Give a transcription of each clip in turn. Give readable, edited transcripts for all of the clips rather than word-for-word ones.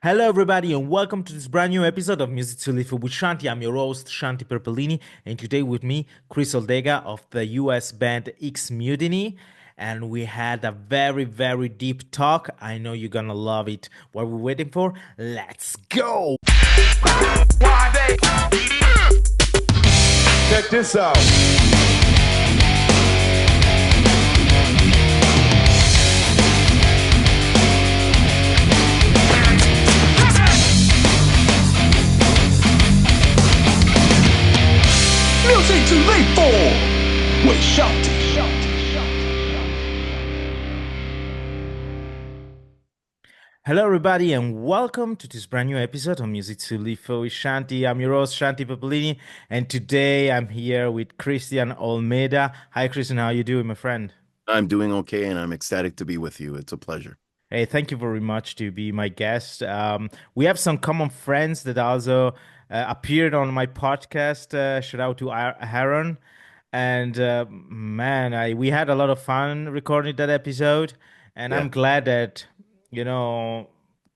Hello, everybody, and welcome to this brand new episode of Music to Live with Shanti. I'm your host, Shanti Perpellini, and today with me, Chris Oldega of the US band XMutiny. And we had a very, very deep talk. I know you're gonna love it. What we're waiting for? Let's go! Check this out. Music to live for with Shanti. Hello, everybody, and welcome to this brand new episode of Music to Live with Shanti. I'm your host, Shanti Perpellini, and today I'm here with Christian Olmeda. Hi, Christian, how you doing, my friend? I'm doing okay, and I'm ecstatic to be with you. It's a pleasure. Hey, thank you very much to be my guest. We have some common friends that also appeared on my podcast. Shout out to Aaron. And man, we had a lot of fun recording that episode. And Yeah. I'm glad that,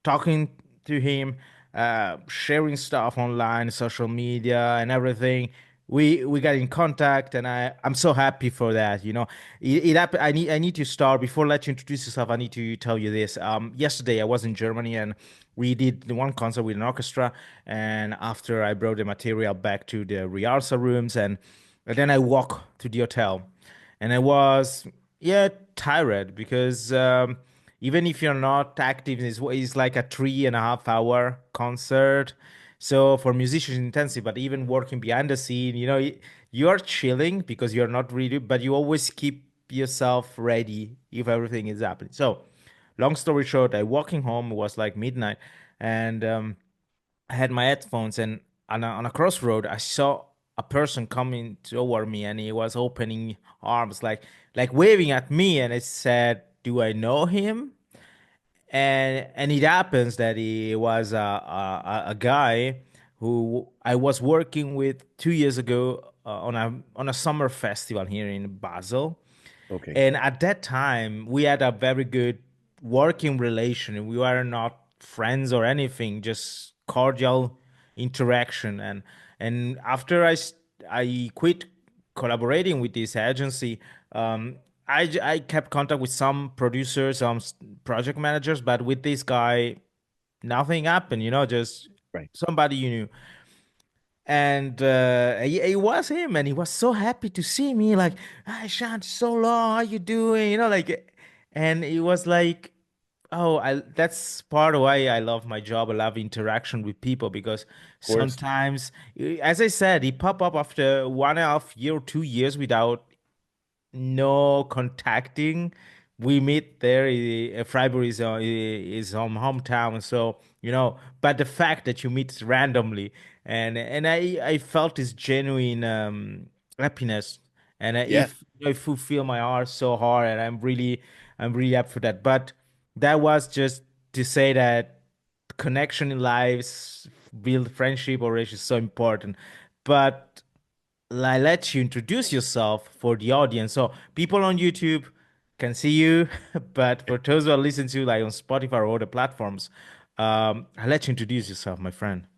talking to him, sharing stuff online, social media, and everything. We got in contact, and I'm so happy for that. I need to start before I let you introduce yourself. I need to tell you this. Yesterday I was in Germany and we did the one concert with an orchestra, and after I brought the material back to the rehearsal rooms, and then I walk to the hotel, and I was tired because even if you're not active, it's like a 3.5 hour concert. So for musicians, intensive, but even working behind the scene, you're chilling because you're not really, but you always keep yourself ready if everything is happening. So, long story short, I walking home, it was like midnight, and I had my headphones, and on a crossroad, I saw a person coming toward me, and he was opening arms, like waving at me, and I said, "Do I know him?" And it happens that he was a guy who I was working with 2 years ago on a summer festival here in Basel. Okay. And at that time, we had a very good working relation. We were not friends or anything, just cordial interaction. And after I quit collaborating with this agency, I kept contact with some producers, project managers, but with this guy, nothing happened. Just Right. somebody you knew. And it was him, and he was so happy to see me. Like, "Hi, Shant, so long. How you doing?" And it was like, oh, that's part of why I love my job. I love interaction with people because Of course. sometimes, as I said, he pop up after 1.5 year or 2 years without no contacting. We meet there. Freiburg is hometown, so But the fact that you meet randomly, and I felt this genuine happiness, and Yeah. if fulfill my heart so hard, and I'm really up for that. But that was just to say that connection in lives, build friendship or relationship is so important, but I let you introduce yourself for the audience. So people on YouTube can see you, but for those who are listening to like on Spotify or other platforms, I let you introduce yourself, my friend.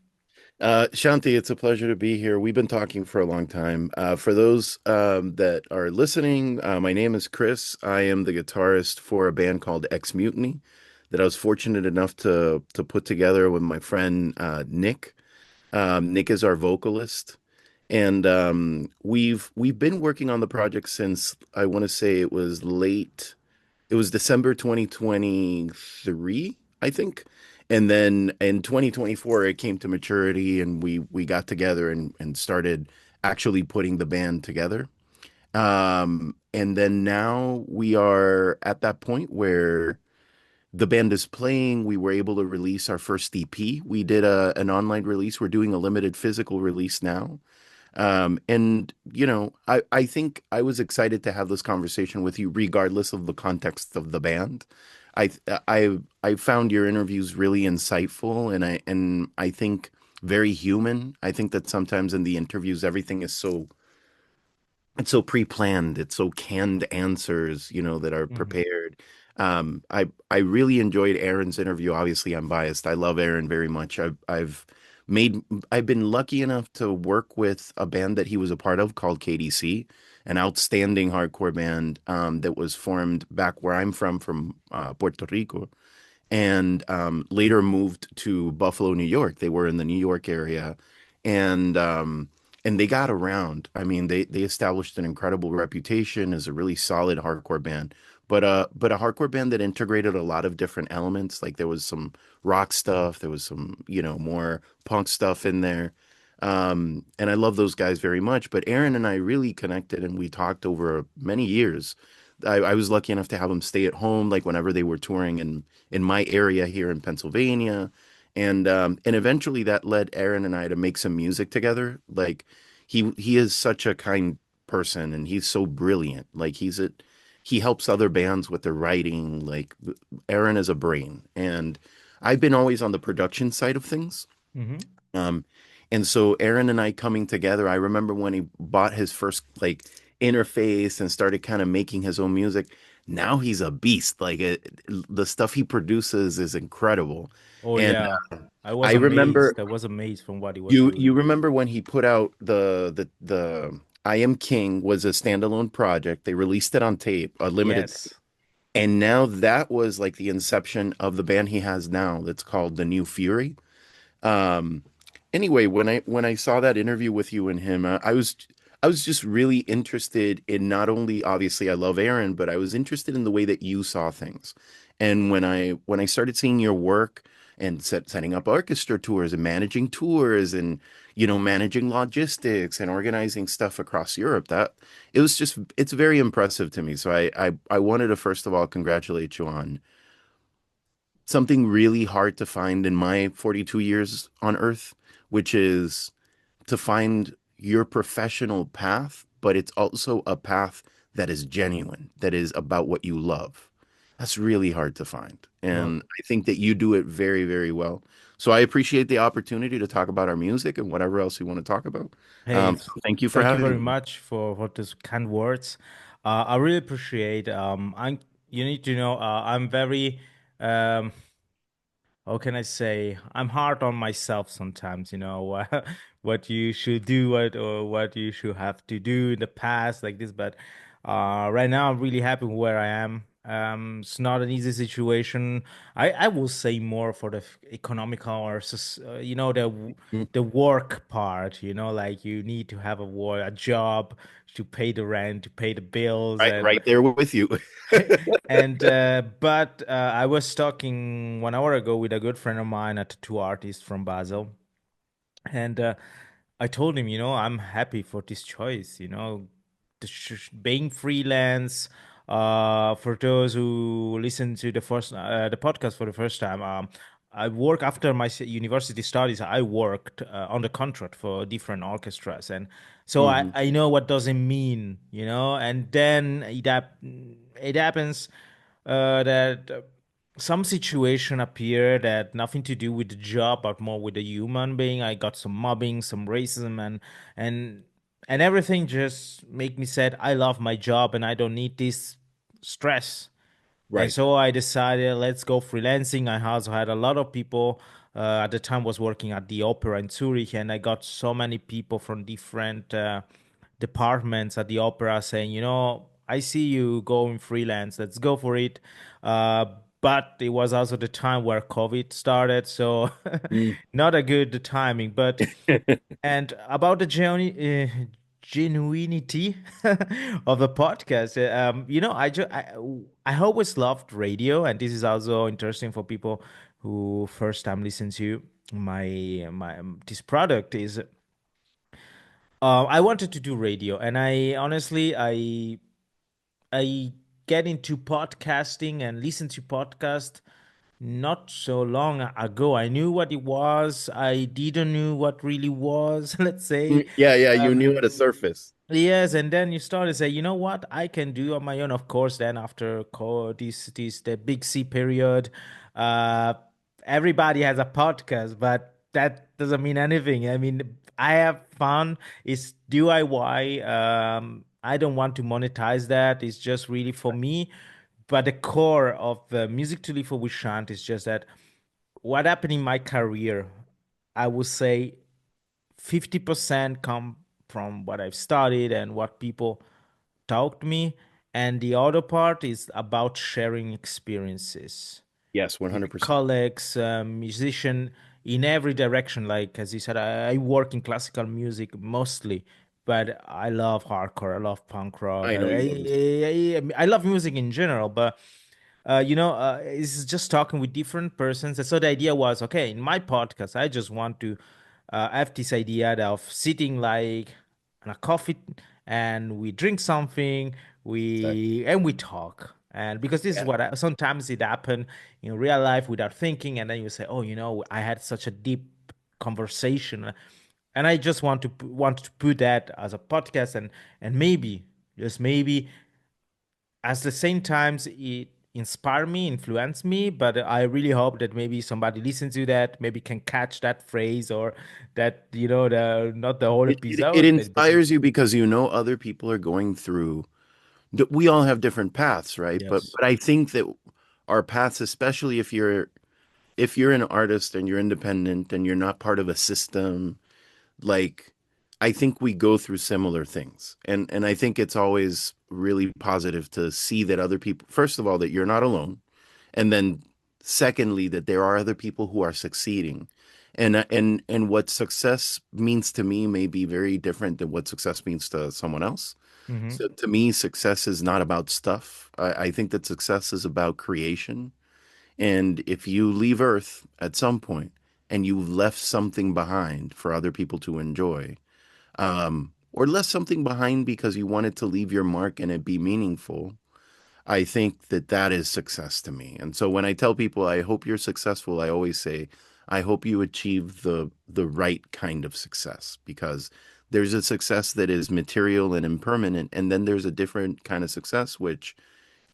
Shanti, it's a pleasure to be here. We've been talking for a long time. For those that are listening, my name is Chris. I am the guitarist for a band called XMutiny that I was fortunate enough to put together with my friend Nick. Nick is our vocalist. And we've been working on the project since I want to say it was December 2023, I think. And then in 2024 it came to maturity and we got together and started actually putting the band together. And then now we are at that point where the band is playing. We were able to release our first EP. We did an online release. We're doing a limited physical release now. And I think I was excited to have this conversation with you, regardless of the context of the band. I I found your interviews really insightful, and I think very human. I think that sometimes in the interviews everything is it's so pre-planned, it's so canned answers, that are Mhm. prepared. I really enjoyed Aaron's interview. Obviously, I'm biased. I love Aaron very much. Made I've been lucky enough to work with a band that he was a part of called KDC, an outstanding hardcore band that was formed back where I'm from Puerto Rico, and later moved to Buffalo, New York. They were in the New York area, and they got around. I mean, they established an incredible reputation as a really solid hardcore band, but a hardcore band that integrated a lot of different elements. Like there was some rock stuff, there was some more punk stuff in there. And I love those guys very much. But Aaron and I really connected, and we talked over many years. I was lucky enough to have them stay at home, like whenever they were touring in my area here in Pennsylvania, and eventually that led Aaron and I to make some music together. Like he is such a kind person, and he's so brilliant. Like he helps other bands with their writing. Like Aaron is a brain, and I've been always on the production side of things. Hmm. Um, and so Aaron and I coming together, I remember when he bought his first like interface and started kind of making his own music. Now he's a beast. The stuff he produces is incredible. Oh And yeah, I was I remember amazed. I was amazed from what he was you doing. remember when he put out the I Am King was a standalone project. They released it on tape, a limited tape. Yes. And now that was like the inception of the band he has now that's called The New Fury. Um, anyway, when I saw that interview with you and him, I was just really interested in not only obviously I love Aaron, but I was interested in the way that you saw things. And when I started seeing your work and setting up orchestra tours and managing tours and managing logistics and organizing stuff across Europe, that it's very impressive to me. So I wanted to first of all congratulate you on something really hard to find in my 42 years on Earth, which is to find your professional path, but it's also a path that is genuine, that is about what you love. That's really hard to find. Well, And I think that you do it very, very well. So I appreciate the opportunity to talk about our music and whatever else you want to talk about. hey, So thank you for thank you very having me. much for those kind words. I really appreciate. You need to know. I'm very. Um, how can I say? I'm hard on myself sometimes, what you should do, what you should have to do in the past, like this. But right now, I'm really happy where I am. It's not an easy situation. I will say more for the economical or the work part. Like you need to have a job to pay the rent, to pay the bills, Right, and right there with you. and but I was talking 1 hour ago with a good friend of mine, a tattoo artist from Basel, and I told him, I'm happy for this choice, being freelance. For those who listen to the podcast for the first time, I work after my university studies. I worked on the contract for different orchestras, and so I Hmm. I know what does it mean, And then it happens that some situation appear that nothing to do with the job, but more with the human being. I got some mobbing, some racism, and and everything just make me said I love my job and I don't need this stress. And Right. so I decided let's go freelancing. I also had a lot of people at the time was working at the opera in Zurich, and I got so many people from different departments at the opera saying, I see you going freelance. Let's go for it. Uh, but it was also the time where COVID started, so Mm. not a good timing. But and about the genuinity of the podcast, I always loved radio, and this is also interesting for people who first time listen to my this product is. I wanted to do radio, and I honestly I get into podcasting and listen to podcast not so long ago. I knew what it was. I didn't know what really was, let's say. Yeah, yeah, you knew at a Um, surface. yes, and then you start to say, you know what, I can do on my own. Of course, then after this the big C period, uh, everybody has a podcast, but that doesn't mean anything. I mean, I have fun. It's DIY. I don't want to monetize that. It's just really for me but the core of the music to live for with Shant is just that what happened in my career, I would say 50% come from what I've studied and what people taught me, and the other part is about sharing experiences Yes, with 100%. colleagues, musician in every direction. Like as you said, I work in classical music mostly, but I love hardcore. I love punk rock. I know you love music. I love music in general, but it's just talking with different persons. And so the idea was, okay, in my podcast, I just want to have this idea of sitting like on a coffee and we drink something, Exactly. we talk. And because this is Yeah. what sometimes it happen in real life without thinking, and then you say, oh, I had such a deep conversation, and I just want to put that as a podcast, and maybe just maybe at the same times it inspire me, influence me, but I really hope that maybe somebody listens to that, maybe can catch that phrase or that, the not the whole It episode, but inspires you because you know other people are going through. We all have different paths, right? But yes. I think that our paths, especially if you're an artist and you're independent and you're not part of a system, like I think we go through similar things. And I think it's always really positive to see that other people, first of all, that you're not alone. And then secondly, that there are other people who are succeeding. And what success means to me may be very different than what success means to someone else. Mm-hmm. So to me, success is not about stuff. I think that success is about creation. And if you leave Earth at some point and you've left something behind for other people to enjoy, or left something behind because you wanted to leave your mark and it be meaningful, I think that that is success to me. And so when I tell people I hope you're successful, I always say I hope you achieve the right kind of success, because there's a success that is material and impermanent, and then there's a different kind of success which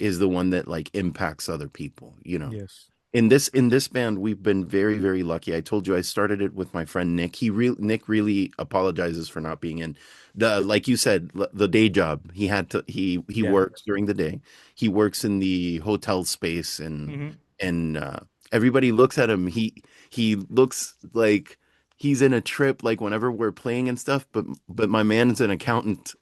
is the one that like impacts other people, you know. Yes. In this band, we've been very, very lucky. I told you I started it with my friend Nick. Nick really apologizes for not being in. The like you said, the day job. He had to he Yeah. works during the day. He works in the hotel space, Mm-hmm. and everybody looks at him. He looks like he's in a trip, like whenever we're playing and stuff, but my man's an accountant.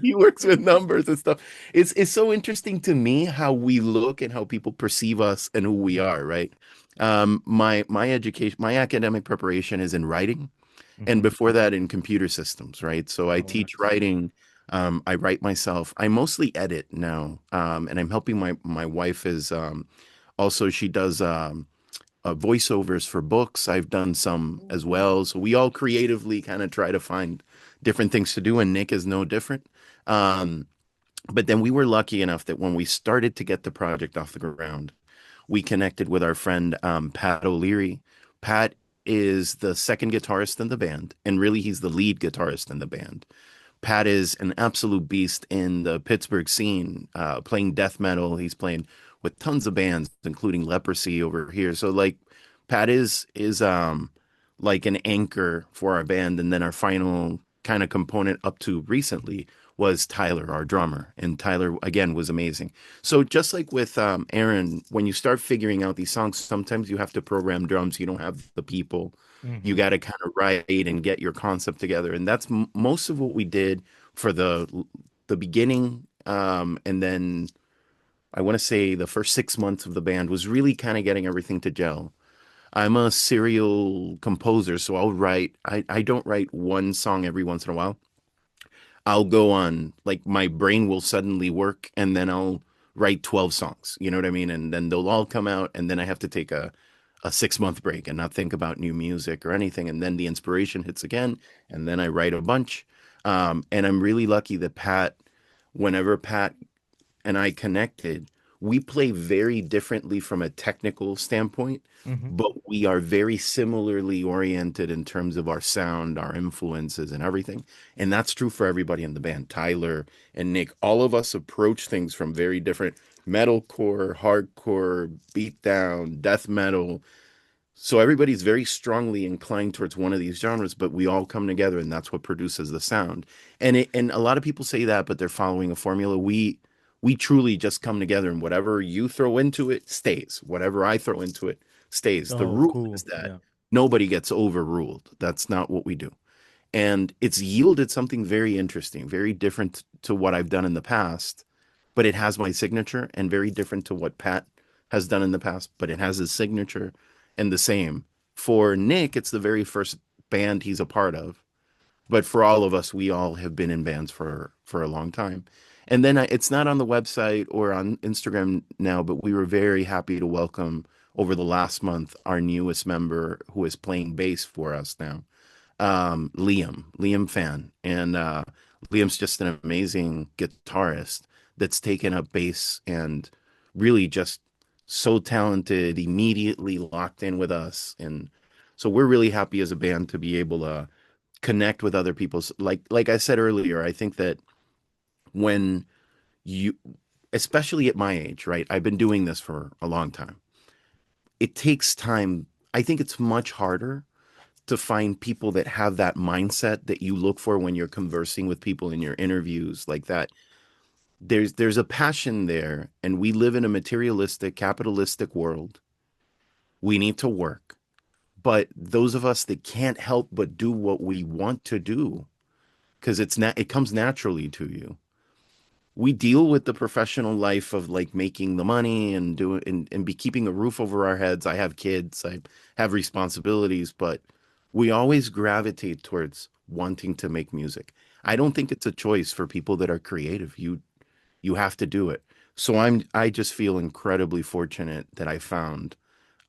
He works with numbers and stuff. It's so interesting to me how we look and how people perceive us and who we are, right? My education, my academic preparation is in writing, and Mm-hmm. before that in computer systems, right? So I Oh, teach nice. writing. I write myself. I mostly edit now, and I'm helping my wife is also she does voiceovers for books. I've done some as well. So we all creatively kind of try to find different things to do, and Nick is no different. Um, but then we were lucky enough that when we started to get the project off the ground, we connected with our friend Pat O'Leary. Pat is the second guitarist in the band, and really he's the lead guitarist in the band. Pat is an absolute beast in the Pittsburgh scene, playing death metal. He's playing with tons of bands, including Leprosy over here. So like, Pat is like an anchor for our band, and then our final kind of component up to recently was Tyler, our drummer, and Tyler again was amazing. So just like with Aaron, when you start figuring out these songs, sometimes you have to program drums. You don't have the people, you Mm-hmm. got to kind of write and get your concept together, and that's most of what we did for the beginning, and then I want to say the first 6 months of the band was really kind of getting everything to gel. I'm a serial composer, so I don't write one song every once in a while. I'll go on, like my brain will suddenly work and then I'll write 12 songs. You know what I mean? And then they'll all come out, and then I have to take a 6 month break and not think about new music or anything. And then the inspiration hits again, and then I write a bunch. And I'm really lucky that whenever Pat and I connected, we play very differently from a technical standpoint, Mm-hmm. but we are very similarly oriented in terms of our sound, our influences, and everything. And that's true for everybody in the band. Tyler and Nick, all of us approach things from very different metalcore, hardcore, beatdown, death metal. So everybody's very strongly inclined towards one of these genres, but we all come together, and that's what produces the sound. And a lot of people say that, but they're following a formula. We truly just come together, and whatever you throw into it stays. Whatever I throw into it stays. The Oh, rule is cool. that Yeah. nobody gets overruled. That's not what we do. And it's yielded something very interesting, very different to what I've done in the past, but it has my signature, and very different to what Pat has done in the past, but it has his signature, and the same. For Nick, it's the very first band he's a part of, but for all of us, we all have been in bands for a long time. And then it's not on the website or on Instagram now, but we were very happy to welcome over the last month our newest member who is playing bass for us now, Liam Fan. And Liam's just an amazing guitarist that's taken up bass and really just so talented, immediately locked in with us. And so we're really happy as a band to be able to connect with other people's, like I said earlier. I think that when you, especially at my age, right? I've been doing this for a long time. It takes time. I think it's much harder to find people that have that mindset that you look for when you're conversing with people in your interviews like that. There's a passion there, and we live in a materialistic, capitalistic world. We need to work. But those of us that can't help but do what we want to do, because it comes naturally to you. We deal with the professional life of like making the money and doing and be keeping a roof over our heads. I have kids, I have responsibilities, but we always gravitate towards wanting to make music. I don't think it's a choice for people that are creative. You have to do it. So I just feel incredibly fortunate that I found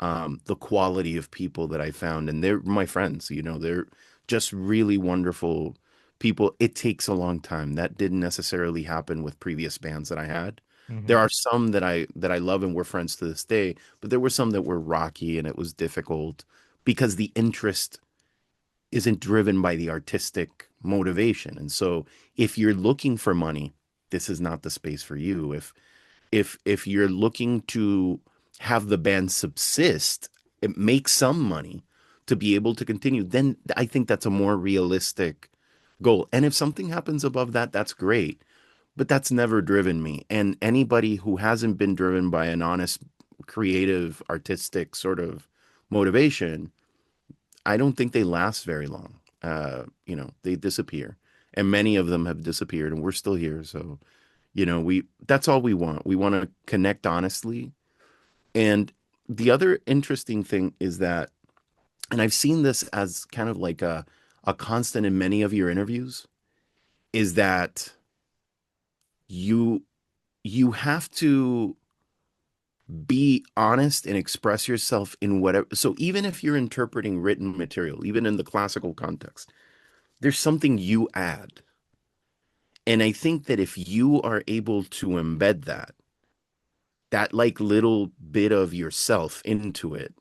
the quality of people that I found, and they're my friends. They're just really wonderful people. It takes a long time. That didn't necessarily happen with previous bands that I had. There Hmm. are some that I love and we're friends to this day, but there were some that were rocky and it was difficult because the interest isn't driven by the artistic motivation. And so if you're looking for money, this is not the space for you. If you're looking to have the band subsist, it makes some money to be able to continue, then I think that's a more realistic goal. And if something happens above that, that's great. But that's never driven me. And anybody who hasn't been driven by an honest, creative, artistic sort of motivation, I don't think they last very long. They disappear. And many of them have disappeared, and we're still here. So we that's all we want. We want to connect honestly. And the other interesting thing is that, and I've seen this as kind of like a constant in many of your interviews, is that you you have to be honest and express yourself in whatever. So even if you're interpreting written material, even in the classical context, there's something you add. And I think that if you are able to embed that like little bit of yourself into it,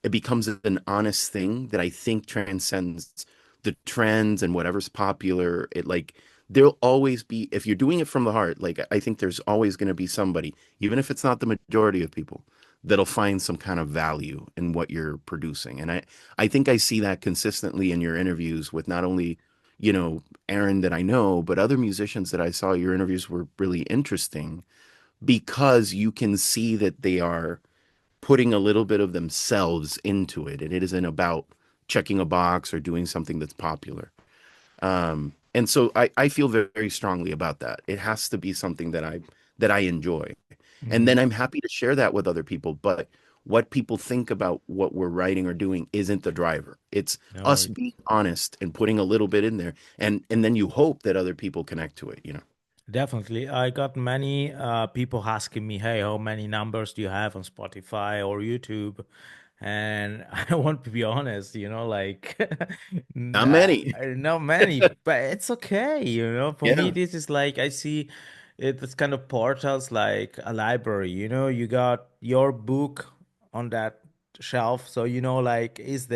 it becomes an honest thing that I think transcends the trends and whatever's popular. It like there'll always be, if you're doing it from the heart, like I think there's always going to be somebody, even if it's not the majority of people, that'll find some kind of value in what you're producing. And I think I see that consistently in your interviews with not only, Aaron that I know, but other musicians that I saw. Your interviews were really interesting because you can see that they are putting a little bit of themselves into it, and it isn't about checking a box or doing something that's popular. And so I feel very, very strongly about that. It has to be something that I enjoy. And Hmm. then I'm happy to share that with other people. But what people think about what we're writing or doing isn't the driver. It's No, us being honest and putting a little bit in there. And then you hope that other people connect to it. definitely. I got many people asking me, "Hey, how many numbers do you have on Spotify or YouTube?" And I want to be honest, like Not many. not many, but it's okay, For me, Yeah. this is like I see it's kind of portals like a library, You got your book on that shelf, so like is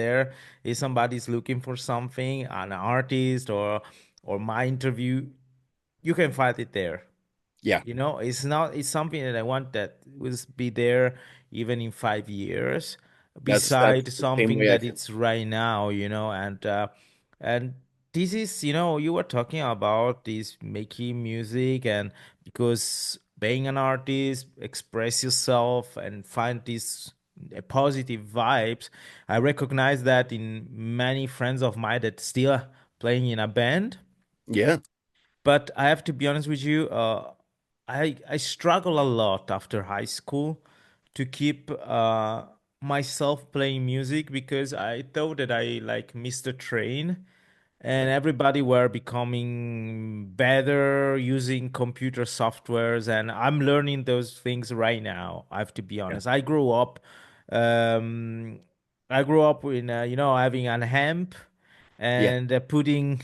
somebody's looking for something, an artist or my interview, you can find it there. Yeah. It's not, it's something that I want that will be there even in 5 years, That's beside the same something way I that feel. it's right now, and this is, you were talking about this making music, and because being an artist, express yourself, and find these positive vibes. I recognize that in many friends of mine that still playing in a band. Yeah. But I have to be honest with you, I struggle a lot after high school to keep myself playing music because I thought that I like missed the train and everybody were becoming better using computer softwares, and I'm learning those things right now. I have to be Yeah. honest. Um, I grew up in having an amp Yeah. and putting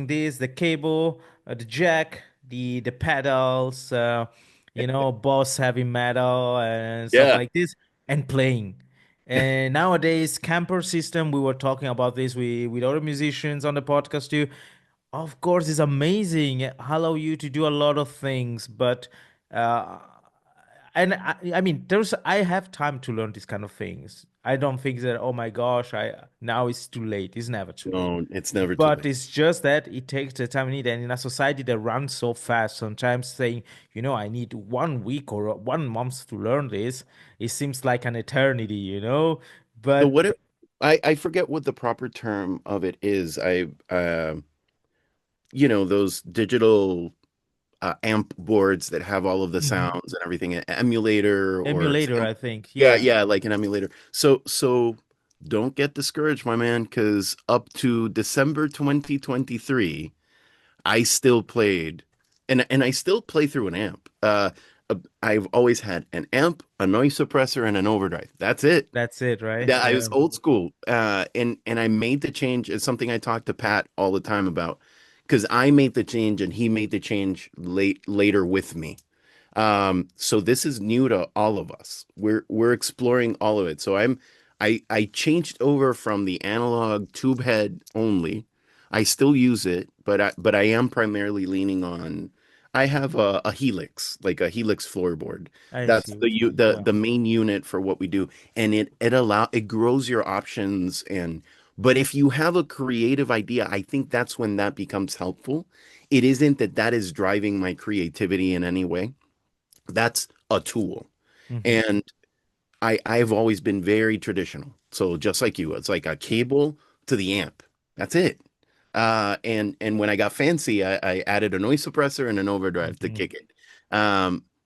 this, the cable, the jack, the pedals, boss heavy metal and stuff Yeah. like this, and playing. And nowadays, camper system, we were talking about this with other musicians on the podcast too. Of course, it's amazing. Allow you to do a lot of things, but uh, and I mean, I have time to learn these kind of things. I don't think that, oh my gosh, I now it's too late. It's never too late. No, it's never too But late. it's just that it takes the time you need. And in a society that runs so fast, sometimes saying, I need 1 week or 1 month to learn this, it seems like an eternity. So But what if I forget what the proper term of it is. Those digital amp boards that have all of the Mhm. sounds and everything, an emulator or Emulator, I think. yeah, Yeah, yeah, like an emulator. So don't get discouraged, my man, because up to December 2023, I still played and I still play through an amp. I've always had an amp, a noise suppressor, and an overdrive. That's it. that's it, right? Yeah, I Yeah. was old school. And I made the change. It's something I talk to Pat all the time about because I made the change and he made the change later with me. So this is new to all of us. We're exploring all of it. So I changed over from the analog tube head only. I still use it, but I am primarily leaning on. I have a Helix, like a Helix floorboard. I That's see the which u- one. the Yeah. the main unit for what we do, and it grows your options. And but if you have a creative idea, I think that's when that becomes helpful. It isn't that is driving my creativity in any way. That's a tool. Hmm. And I've always been very traditional. So just like you, it's like a cable to the amp. That's it. And when I got fancy, I added a noise suppressor and an overdrive to Hmm. kick it.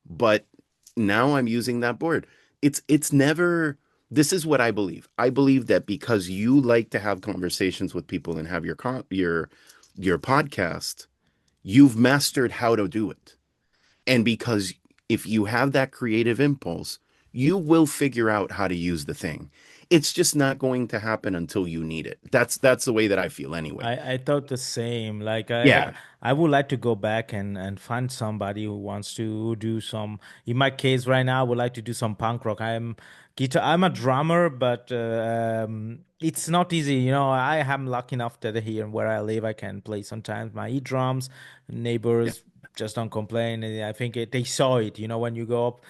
But now I'm using that board. It's never. This is what I believe. I believe that because you like to have conversations with people and have your podcast, you've mastered how to do it. And because if you have that creative impulse, you will figure out how to use the thing. It's just not going to happen until you need it. That's the way that I feel anyway. I thought the same. Like Yeah. I would like to go back and find somebody who wants to do some. In my case, right now, I would like to do some punk rock. I'm a drummer, but it's not easy. I am lucky enough that here where I live, I can play sometimes my drums. Yeah. Neighbors just don't complain. And I think they saw it. When you go up,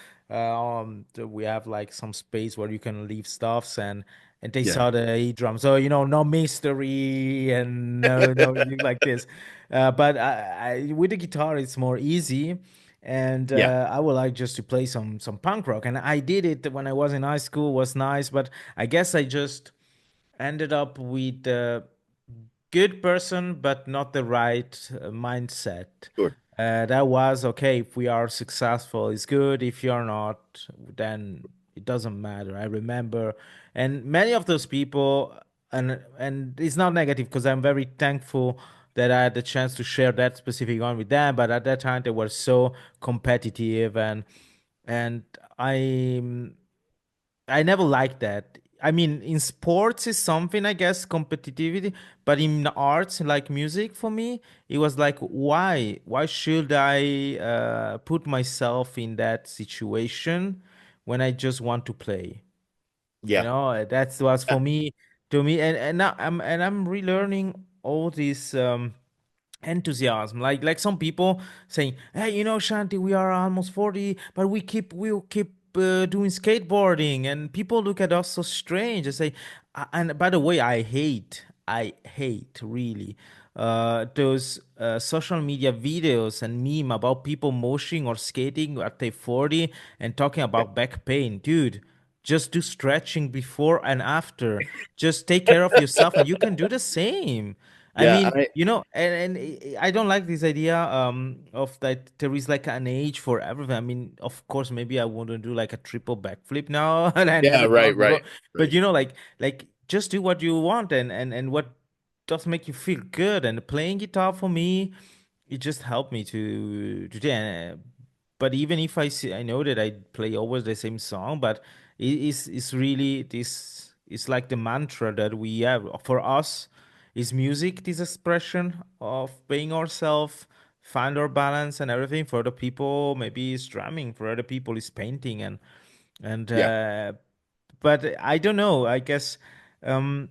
we have like some space where you can leave stuffs and they Yeah. saw the E drum. So, no mystery and no anything like this. But with the guitar, it's more easy. And Yeah. I would like just to play some punk rock. And I did it when I was in high school, was nice. But I guess I just ended up with good person, but not the right mindset. Sure. That was okay. If we are successful, it's good. If you're not, then it doesn't matter. I remember, and many of those people, and it's not negative because I'm very thankful that I had the chance to share that specific one with them. But at that time, they were so competitive, and I I never liked that. I mean, in sports is something, I guess, competitivity, but in the arts, like music, for me, it was like, why? Why should I put myself in that situation when I just want to play? Yeah. That was Yeah. for me, to me, and now I'm relearning all these enthusiasm like some people saying, hey, Shanti, we are almost 40 but we'll keep doing skateboarding, and people look at us so strange and say, and by the way, I hate really those social media videos and meme about people moshing or skating at the 40 and talking Yeah. about back pain. Dude, just do stretching before and after. Just take care of yourself and you can do the same. I Yeah, mean, and I don't like this idea of that there is like an age for everything. I mean, of course, maybe I wouldn't do like a triple backflip now and I yeah, never done right, before. right, But right. like just do what you want and what does make you feel good. And playing guitar for me, it just helped me to do. But even if I see, I know that I play always the same song, but it's really this. It's like the mantra that we have for us. Is music this expression of being ourselves, find our balance and everything? For other people, maybe it's drumming. For other people, it's painting and Yeah. but I don't know. Um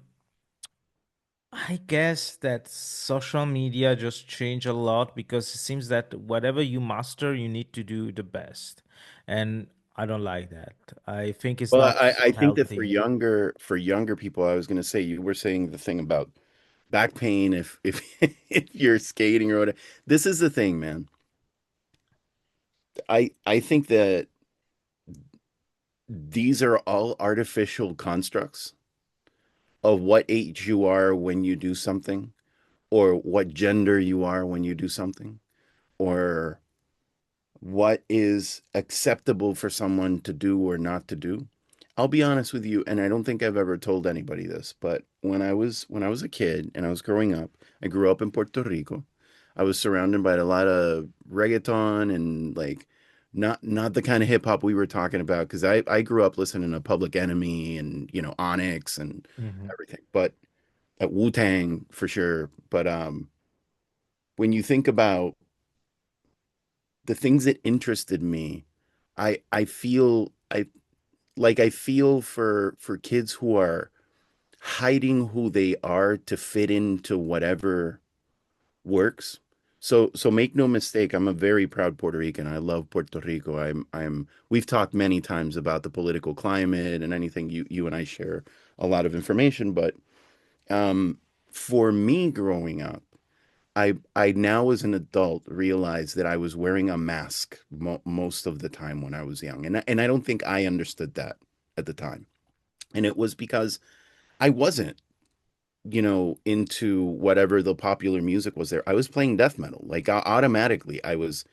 I guess that social media just changed a lot because it seems that whatever you master, you need to do the best. And I don't like that. I think it's Well, not so I think that healthy. for younger people, I was going to say you were saying the thing about back pain if if you're skating or whatever. This is the thing, man. I think that these are all artificial constructs of what age you are when you do something, or what gender you are when you do something, or what is acceptable for someone to do or not to do. I'll be honest with you, and I don't think I've ever told anybody this, but when I was a kid and I was growing up, I grew up in Puerto Rico. I was surrounded by a lot of reggaeton and like not the kind of hip hop we were talking about because I grew up listening to Public Enemy and Onyx and Hmm. everything, but at Wu-Tang for sure. But when you think about the things that interested me, I feel I feel for kids who are hiding who they are to fit into whatever works. So make no mistake, I'm a very proud Puerto Rican. I love Puerto Rico. We've talked many times about the political climate and anything. You and I share a lot of information, but um for me growing up, I now as an adult realize that I was wearing a mask most of the time when I was young, and I don't think I understood that at the time, and it was because I wasn't, into whatever the popular music was there. I was playing death metal, like automatically. I was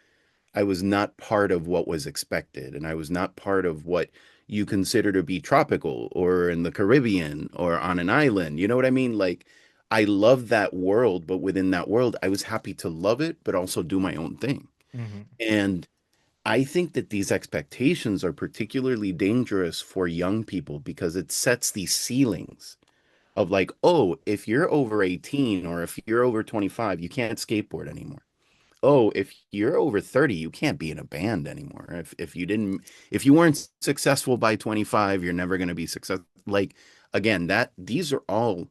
not part of what was expected, and I was not part of what you consider to be tropical or in the Caribbean or on an island. You know what I mean? Like, I love that world, but within that world, I was happy to love it, but also do my own thing. Hmm. And I think that these expectations are particularly dangerous for young people because it sets these ceilings of like, oh, if you're over 18 or if you're over 25, you can't skateboard anymore. Oh, if you're over 30, you can't be in a band anymore. If you weren't successful by 25, you're never going to be successful. Like, again, that these are all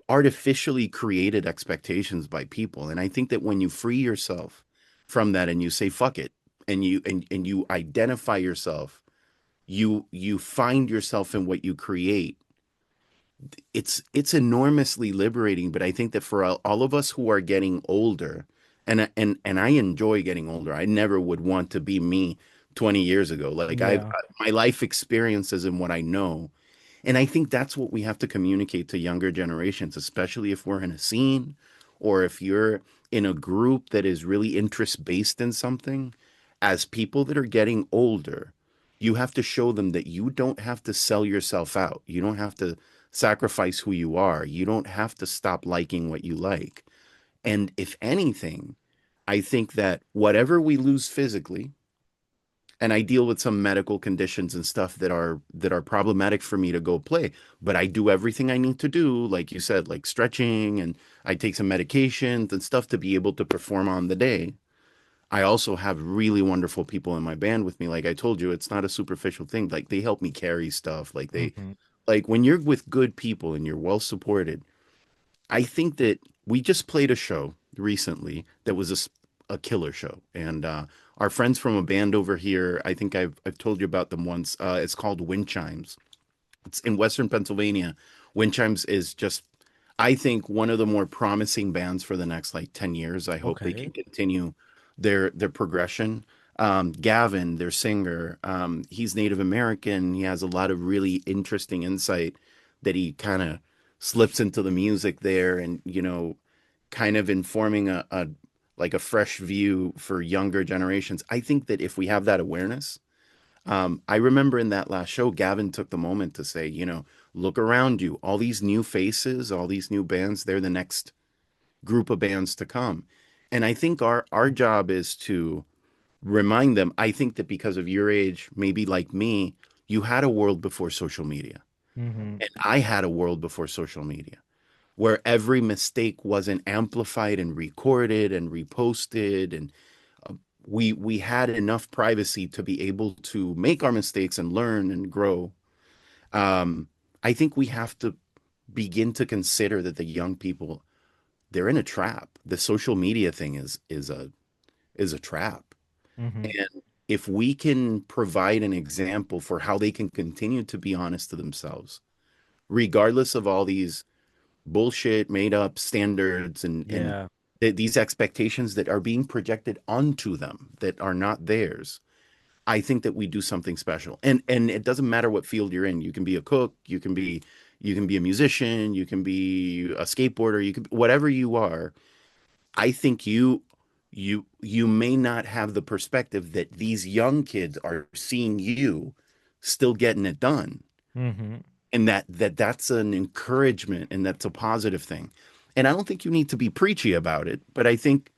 artificially created expectations by people. And I think that when you free yourself from that and you say fuck it, and you identify yourself, you find yourself in what you create. It's enormously liberating. But I think that for all of us who are getting older, and I enjoy getting older. I never would want to be me 20 years ago. Like, Yeah. my life experiences and what I know, and I think that's what we have to communicate to younger generations, especially if we're in a scene or if you're in a group that is really interest based in something. As people that are getting older, you have to show them that you don't have to sell yourself out. You don't have to sacrifice who you are. You don't have to stop liking what you like. And if anything, I think that whatever we lose physically, and I deal with some medical conditions and stuff that are problematic for me to go play. But I do everything I need to do, like you said, like stretching, and I take some medications and stuff to be able to perform on the day. I also have really wonderful people in my band with me. Like I told you, it's not a superficial thing. Like they help me carry stuff. Hmm. Like when you're with good people and you're well supported, I think that we just played a show recently that was a killer show, and our friends from a band over here. I think I've told you about them once. It's called Wind Chimes. It's in Western Pennsylvania. Wind Chimes is just I think one of the more promising bands for the next like 10 years. I hope they can Okay. continue their progression. Gavin, their singer, he's Native American. He has a lot of really interesting insight that he kind of slips into the music there, and kind of informing a like a fresh view for younger generations. I think that if we have that awareness, I remember in that last show, Gavin took the moment to say, look around you, all these new faces, all these new bands, they're the next group of bands to come. And I think our job is to remind them. I think that because of your age, maybe like me, you had a world before social media. Mm-hmm. And I had a world before social media where every mistake wasn't amplified and recorded and reposted, and we had enough privacy to be able to make our mistakes and learn and grow. um, I think we have to begin to consider that the young people, they're in a trap. The social media thing is a trap. Mm-hmm. And if we can provide an example for how they can continue to be honest to themselves, regardless of all these bullshit made up standards and Yeah. these expectations that are being projected onto them that are not theirs, I think that we do something special. And it doesn't matter what field you're in. You can be a cook, you can be a musician, you can be a skateboarder, you can whatever you are. I think you may not have the perspective that these young kids are seeing you still getting it done, Mm-hmm. and that's an encouragement and that's a positive thing. And I don't think you need to be preachy about it, but I think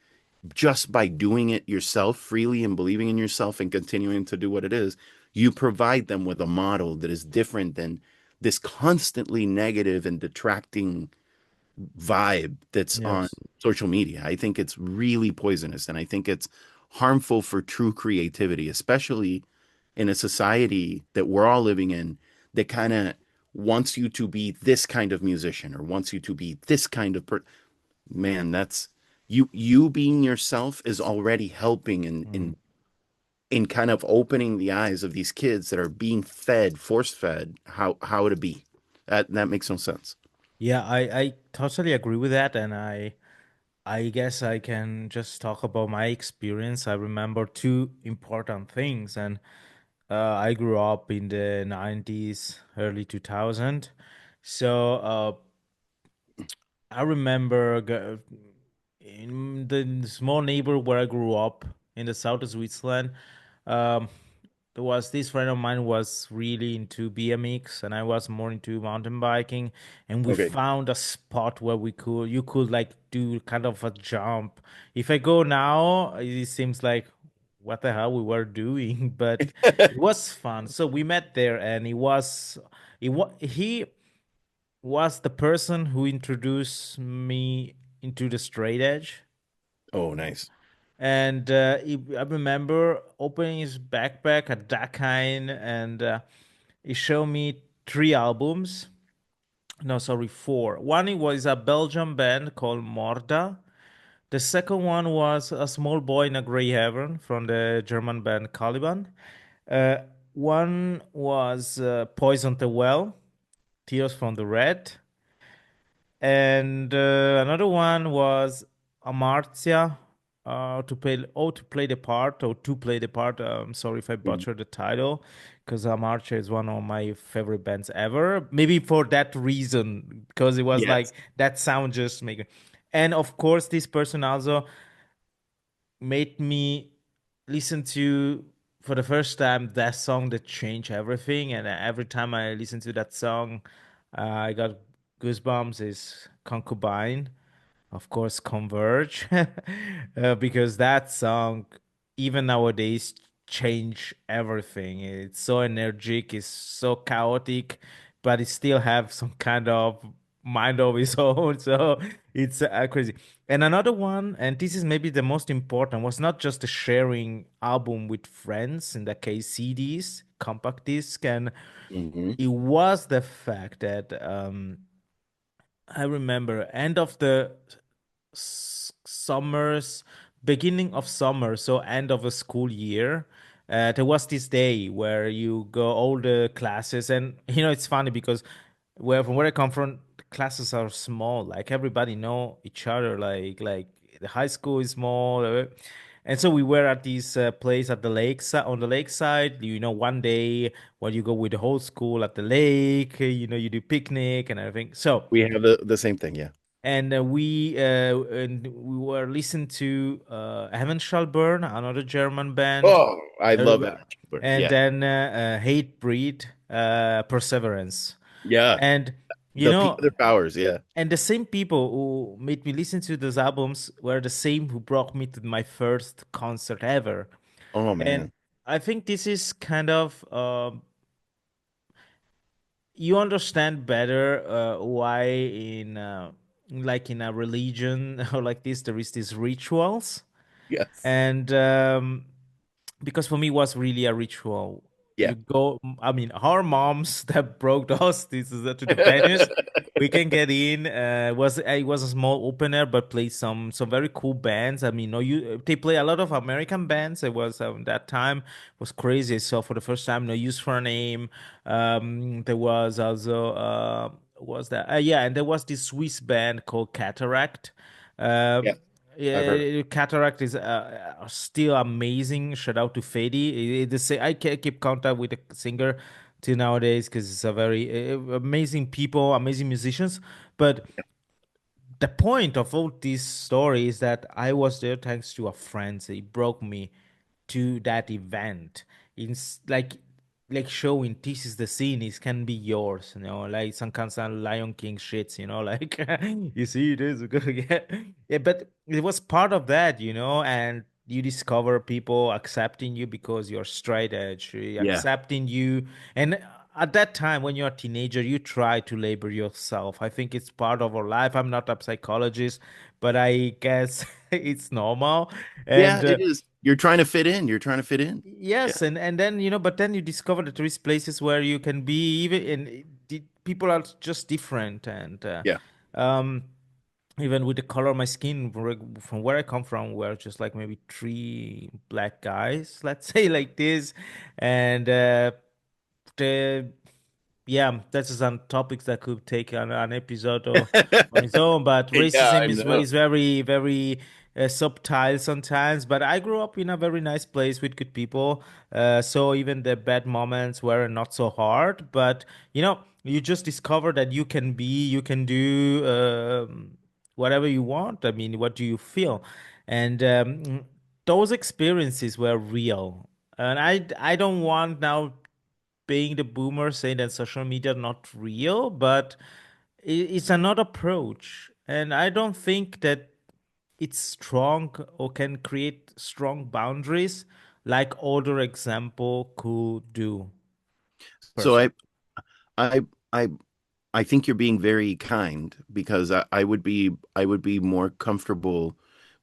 just by doing it yourself freely and believing in yourself and continuing to do what it is, you provide them with a model that is different than this constantly negative and detracting vibe that's on Yes. social media. I think it's really poisonous, and I think it's harmful for true creativity, especially in a society that we're all living in that kind of wants you to be this kind of musician or wants you to be this kind of man. That's you being yourself is already helping in Mm. in kind of opening the eyes of these kids that are being fed, force fed how to be. That makes no sense. Yeah, I totally agree with that, and I guess I can just talk about my experience. I remember two important things, and I grew up in the 90s, early 2000. So I remember in the small neighborhood where I grew up in the south of Switzerland. Um, there was this friend of mine was really into BMX and I was more into mountain biking, and we Okay. found a spot where you could like do kind of a jump. If I go now, it seems like what the hell we were doing, but it was fun. So we met there, and he was the person who introduced me into the straight edge. Oh, nice. And I remember opening his backpack at that kind, and he showed me three albums. No, sorry, four. One it was a Belgian band called Morda. The second one was A Small Boy in a Grey Heaven from the German band Caliban. Uh, One was Poison the Well, Tears from the Red. And another one was Amartya, to play the part, or to play the part. Sorry if I Mhm. butchered the title, because Amartya is one of my favorite bands ever. Maybe for that reason, because it was like Yes. that sound just make. And of course, this person also made me listen to for the first time that song that changed everything. And every time I listen to that song, I got goosebumps. Is Concubine, of course, Converge, because that song, even nowadays, change everything. It's so energetic, it's so chaotic, but it still have some kind of mind of its own. So it's crazy. And another one, and this is maybe the most important, was not just a sharing album with friends, in that case, CDs, compact disc, and Hmm. it was the fact that I remember end of the summers, beginning of summer, so end of a school year. There was this day where you go all the classes, and it's funny because where from where I come from, the classes are small. Like everybody know each other. Like the high school is small, and so we were at this place at the lake on the lakeside. You know, one day when you go with the whole school at the lake, you know, you do picnic and everything. So We have the same thing, yeah. and we were listening to Heaven Shall Burn, another German band, Oh, I love uh, Adam Sandler. and Yeah. then Hate Breed, Perseverance, Yeah. and you The know, other powers, yeah. and the same people who made me listen to those albums were the same who brought me to my first concert ever, Oh and man. I think this is kind of you understand better why like in a religion or like this there is these rituals Yes. and because for me it was really a ritual. Yeah. You go, I mean, our moms that brought us this is to the venues. We can get in. It was a small opener, but played some very cool bands. I mean, no, you they play a lot of American bands. It was that time was crazy. So for the first time, No Use for a Name. There was also was that yeah, and there was this Swiss band called Cataract. Uh, Yeah. I've heard. yeah, Cataract is still amazing. Shout out to Fady. I keep contact with the singer till nowadays because it's a very amazing people, amazing musicians. But the point of all this story is that I was there thanks to a friend. So he broke me to that event. It's like showing this is the scene, it can be yours, you know, like some kind of Lion King shits, you know, like you see this, yeah. Yeah, but it was part of that, you know, and you discover people accepting you because you're straight edge, Yeah. accepting you, and at that time when you're a teenager you try to label yourself. I think it's part of our life. I'm not a psychologist, but I guess it's normal. Yeah, And it is. You're trying to fit in. You're trying to fit in. Yeah. yes, and then you know, but then you discover that there is places where you can be even in people are just different, and Yeah. um, even with the color of my skin, from where I come from, we're just like maybe three black guys, let's say like this, and the yeah, that's some topics that could take an episode on its own. But Yeah, I racism know. is very very subtle sometimes. But I grew up in a very nice place with good people, so even the bad moments were not so hard. But you know, you just discover that you can do whatever you want. I mean, what do you feel? And those experiences were real. And I don't want now being the boomer saying that social media not real, but it's another approach. And I don't think that it's strong or can create strong boundaries like other example could do, So person. I I I think you're being very kind because I would be more comfortable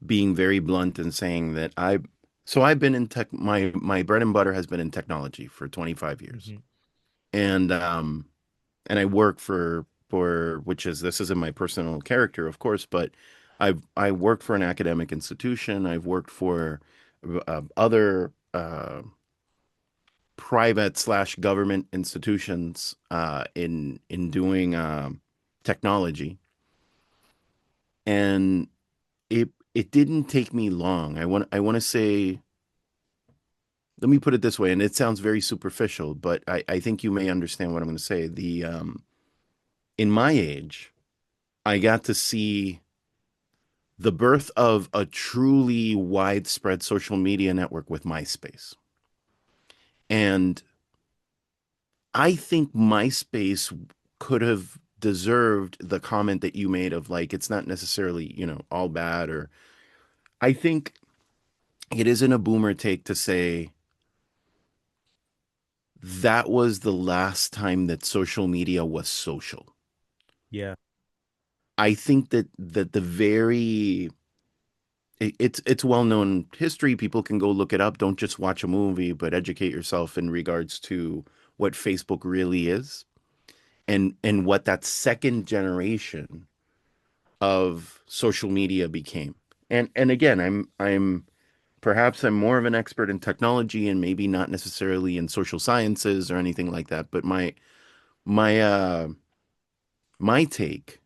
being very blunt and saying that I've been in tech. My bread and butter has been in technology for 25 years. Mhm. And and I work for which is this isn't my personal character, of course, but I worked for an academic institution. I've worked for other private slash government institutions in doing technology, and it didn't take me long. I want to say, let me put it this way, and it sounds very superficial, but I think you may understand what I'm going to say. The In my age, I got to see the birth of a truly widespread social media network with MySpace. And I think MySpace could have deserved the comment that you made of like, it's not necessarily, all bad. Or I think it isn't a boomer take to say that was the last time that social media was social. Yeah. I think that the very it's well known history. People can go look it up. Don't just watch a movie, but educate yourself in regards to what Facebook really is and what that second generation of social media became. And again, I'm perhaps I'm more of an expert in technology and maybe not necessarily in social sciences or anything like that. But my My take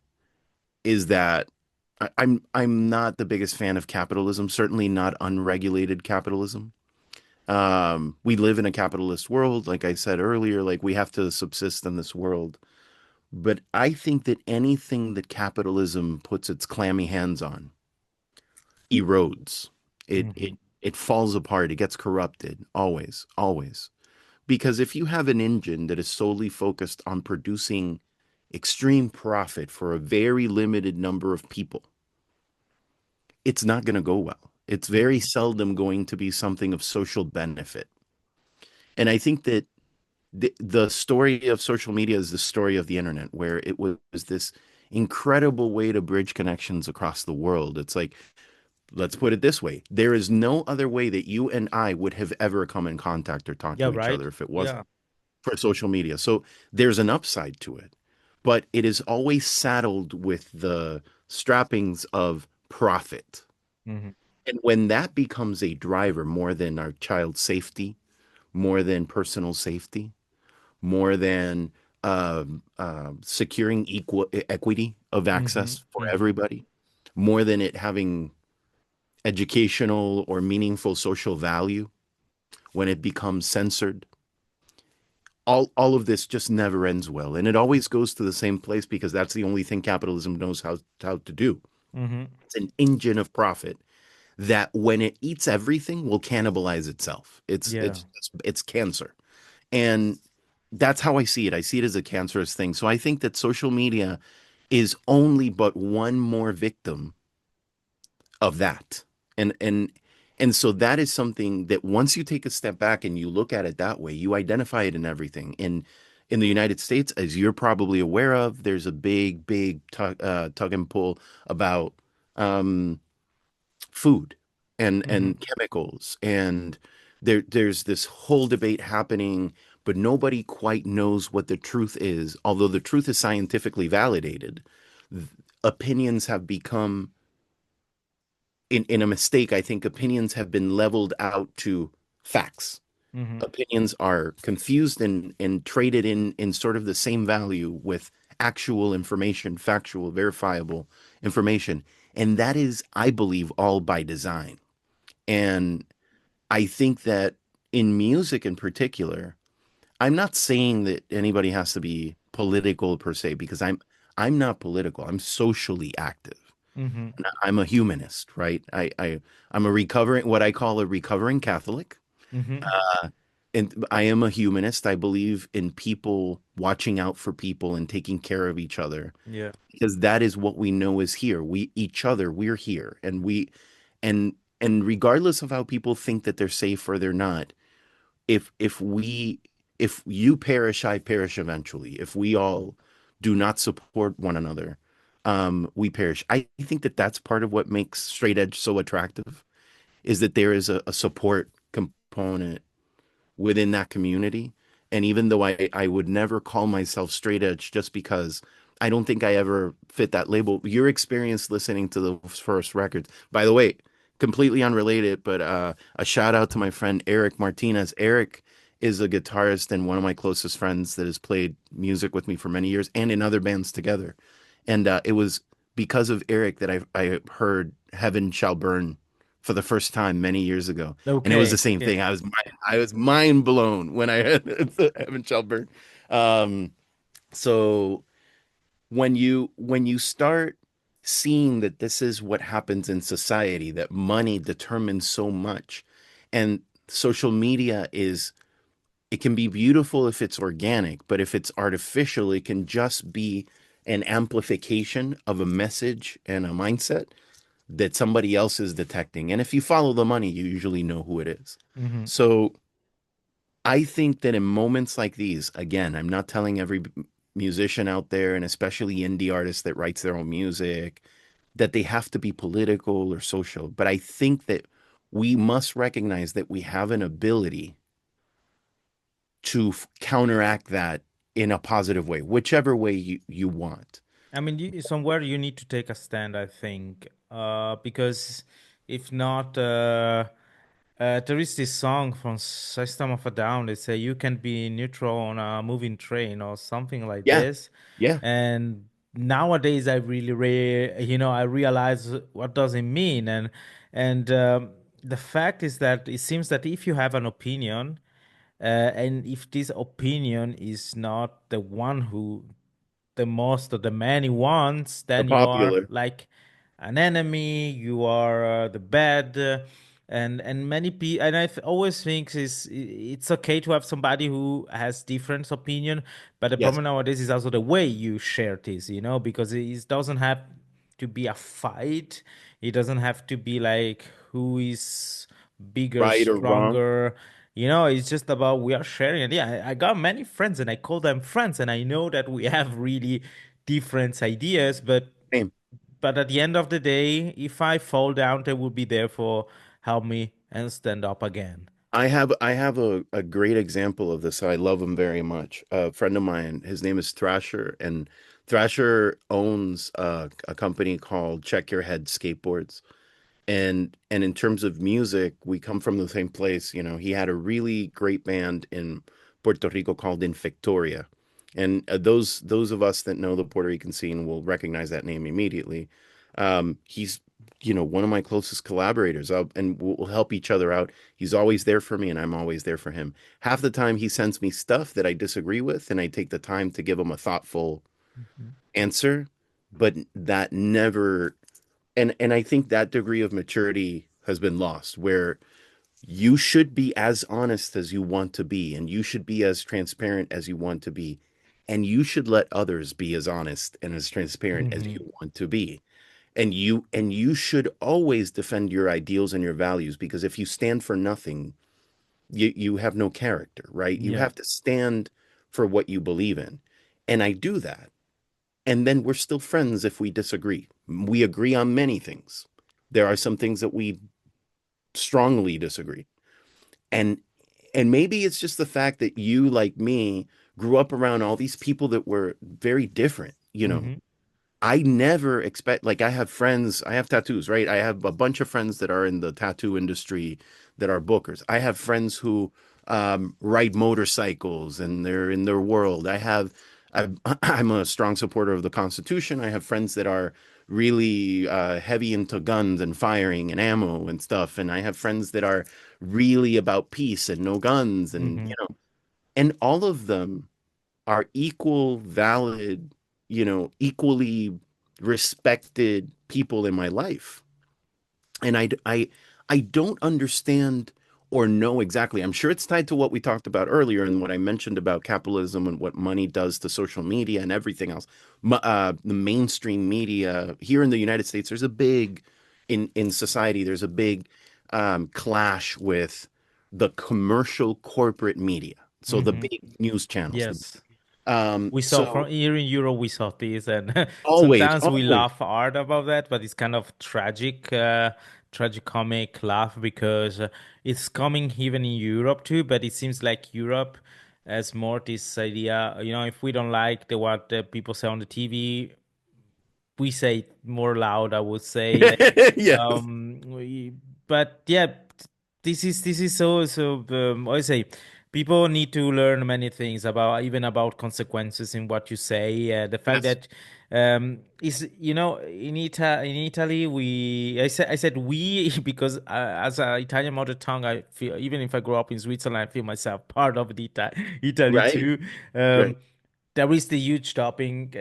is that I'm not the biggest fan of capitalism, certainly not unregulated capitalism. We live in a capitalist world, like I said earlier, like we have to subsist in this world. But I think that anything that capitalism puts its clammy hands on erodes. Hmm. It falls apart. It gets corrupted. Always, always. Because if you have an engine that is solely focused on producing extreme profit for a very limited number of people, it's not going to go well. It's very seldom going to be something of social benefit. And I think that the story of social media is the story of the internet, where it was this incredible way to bridge connections across the world. It's like, let's put it this way, there is no other way that you and I would have ever come in contact or talked Yeah, to each right. other if it wasn't Yeah. for social media. So there's an upside to it, but it is always saddled with the strappings of profit. Hmm. And when that becomes a driver more than our child's safety, more than personal safety, more than securing equal equity of Hmm. access for Hmm. everybody, more than it having educational or meaningful social value, when it becomes censored, all of this just never ends well, and it always goes to the same place because that's the only thing capitalism knows how to do. Hmm. It's an engine of profit that when it eats everything will cannibalize itself. Yeah. It's cancer. And that's how I see it. I see it as a cancerous thing. So I think that social media is only but one more victim of that. And so that is something that once you take a step back and you look at it that way, you identify it in everything. In the United States, as you're probably aware of, there's a big tug and pull about um, food Hmm. and chemicals, and there's this whole debate happening, but nobody quite knows what the truth is. Although the truth is scientifically validated, opinions have become in a mistake. I think opinions have been leveled out to facts. Hmm. Opinions are confused and traded in sort of the same value with actual information, factual, verifiable information. And that is, I believe, all by design. And I think that in music in particular, I'm not saying that anybody has to be political per se, because I'm not political. I'm socially active. Hmm. I'm a humanist, right? I'm a recovering, what I call a recovering Catholic. Hmm. And I am a humanist. I believe in people watching out for people and taking care of each other, Yeah. because that is what we know is here. We each other, we're here, and and regardless of how people think that they're safe or they're not, if we if you perish, I perish eventually. If we all do not support one another, we perish. I think that that's part of what makes straight edge so attractive, is that there is a support component within that community. And even though I would never call myself straight edge, just because I don't think I ever fit that label. Your experience listening to the first records, by the way, completely unrelated, but a shout out to my friend Eric Martinez. Eric is a guitarist and one of my closest friends that has played music with me for many years and in other bands together. And it was because of Eric that I heard Heaven Shall Burn for the first time many years ago, and it was the Okay. same Yeah. thing. I was mind blown when I heard Heaven Shall Burn. Um, so when you start seeing that this is what happens in society, that money determines so much, and social media is, it can be beautiful if it's organic, but if it's artificial, it can just be an amplification of a message and a mindset that somebody else is detecting. And if you follow the money, you usually know who it is. Hmm. So I think that in moments like these, again, I'm not telling every musician out there, and especially indie artists that writes their own music, that they have to be political or social. But I think that we must recognize that we have an ability to counteract that in a positive way, whichever way you want. I mean, somewhere you need to take a stand, I think, because if not, there is this song from System of a Down. They say you can be neutral on a moving train or something like Yeah. this, Yeah. and nowadays I really I realize what does it mean. And the fact is that it seems that if you have an opinion, and if this opinion is not the one who the most of the many ones, The then you are popular. like an enemy. You are the bad, and many people. And always think it's okay to have somebody who has different opinion, but the Yes. problem nowadays is also the way you share this. Because it doesn't have to be a fight. It doesn't have to be like who is bigger, Right or wrong. stronger. It's just about we are sharing it. Yeah, I got many friends and I call them friends, and I know that we have really different ideas, Same. but at the end of the day, if I fall down, they will be there for help me and stand up again. I have a great example of this. I love him very much. A friend of mine, his name is Thrasher, and Thrasher owns a company called Check Your Head Skateboards. And in terms of music, we come from the same place. He had a really great band in Puerto Rico called Infectoria. And those of us that know the Puerto Rican scene will recognize that name immediately. He's one of my closest collaborators, and we'll help each other out. He's always there for me, and I'm always there for him. Half the time, he sends me stuff that I disagree with, and I take the time to give him a thoughtful Mhm. answer. But that never, and I think that degree of maturity has been lost, where you should be as honest as you want to be, and you should be as transparent as you want to be, and you should let others be as honest and as transparent as Mhm. you want to be. And you should always defend your ideals and your values, because if you stand for nothing, you have no character, right? You Yeah. have to stand for what you believe in. And I do that. And then we're still friends if we disagree. We agree on many things. There are some things that we strongly disagree. And and maybe it's just the fact that you, like me, grew up around all these people that were very different. Hmm. I never expect, like, I have friends, I have tattoos, right? I have a bunch of friends that are in the tattoo industry that are bookers. I have friends who ride motorcycles and they're in their world. I'm a strong supporter of the Constitution. I have friends that are really heavy into guns and firing and ammo and stuff. And I have friends that are really about peace and no guns. And, Hmm. and all of them are equal, valid, equally respected people in my life. And I don't understand or know exactly. I'm sure it's tied to what we talked about earlier and what I mentioned about capitalism and what money does to social media and everything else. The mainstream media here in the United States, in society, there's a big clash with the commercial corporate media. So the Hmm. big news channels. Yes. We saw So from here in Europe, we saw this, and always, sometimes we always. laugh hard about that, but it's kind of tragic comic laugh because it's coming even in Europe too. But it seems like Europe has more this idea, if we don't like what the people say on the TV, we say it more loud, I would say. Yes. But yeah, this is so. I say people need to learn many things about even about consequences in what you say. The fact Yes. that is in Italy I said we because as an Italian mother tongue I feel even if I grew up in Switzerland I feel myself part of the Italy Right. too. Right. There is the huge topic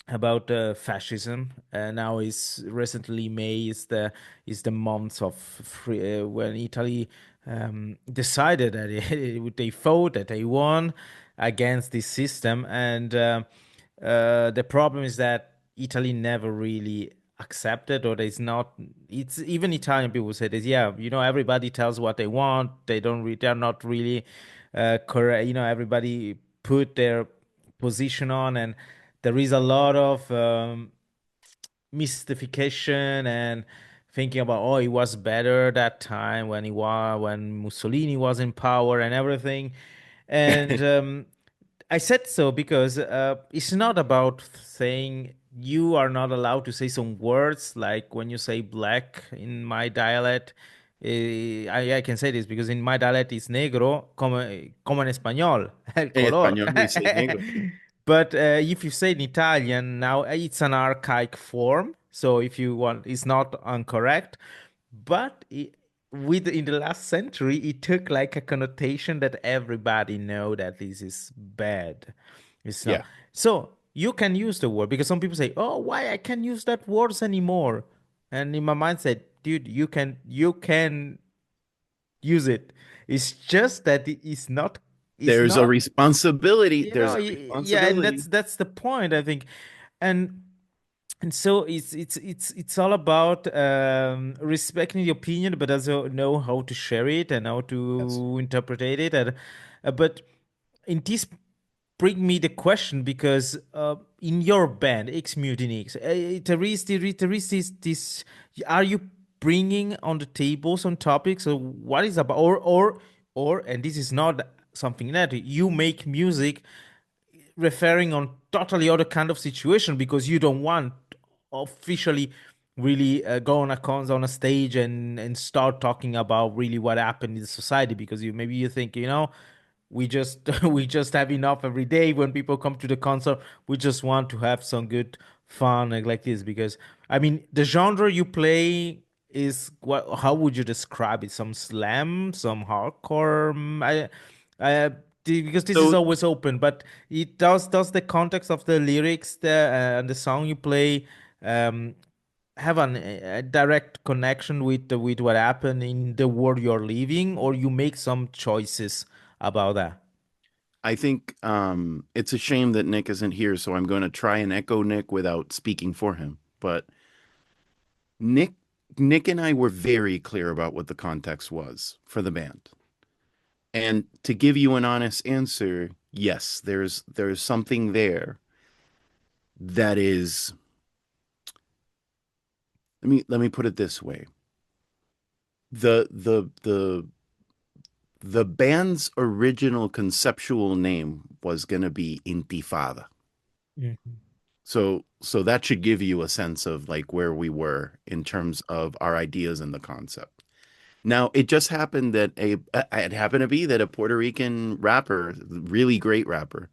about fascism. Now is recently May is the month of when Italy decided that they fought that they won against this system, and the problem is that Italy never really accepted or there's not it's even Italian people say this, yeah, everybody tells what they want, they're not really correct, everybody put their position on, and there is a lot of mystification and thinking about, oh, it was better that time when Mussolini was in power and everything. And I said so because it's not about saying you are not allowed to say some words like when you say black in my dialect. I can say this because in my dialect it's negro, como en español, el En color. español, we say negro. But if you say in Italian, now it's an archaic form. So if you want, it's not incorrect. But with in the last century, it took like a connotation that everybody know that this is bad. It's not. Yeah. So you can use the word because some people say, "Oh, why I can't use that words anymore?" And in my mind said, "Dude, you can use it. It's just that it's There's a not, responsibility. you know, There's a yeah, and responsibility. that's the point, I think. And so it's all about respecting the opinion, but also know how to share it and how Yes. to interpret it. And but in this bring me the question because in your band XMutiny, there is this. Are you bringing on the table some topics? Or what is about or and this is not something that you make music referring on totally other kind of situation because you don't want officially really go on on a stage and start talking about really what happened in the society because you think we just we just have enough every day when people come to the concert. We just want to have some good fun like this because I mean the genre you play is what, how would you describe it? Some slam, some hardcore? I because this is So always open, but it does the context of the lyrics there and the song you play um have a direct connection with what happened in the world you're living, or you make some choices about that? I think it's a shame that Nick isn't here, so I'm going to try and echo Nick without speaking for him. But Nick Nick and I were very clear about what the context was for the band. And to give you an honest answer, yes, there's something there that is, let me put it this way. The band's original conceptual name was going to be Intifada. Mhm. So that should give you a sense of like where we were in terms of our ideas and the concept. Now, it just happened that it happened to be that a Puerto Rican rapper, really great rapper,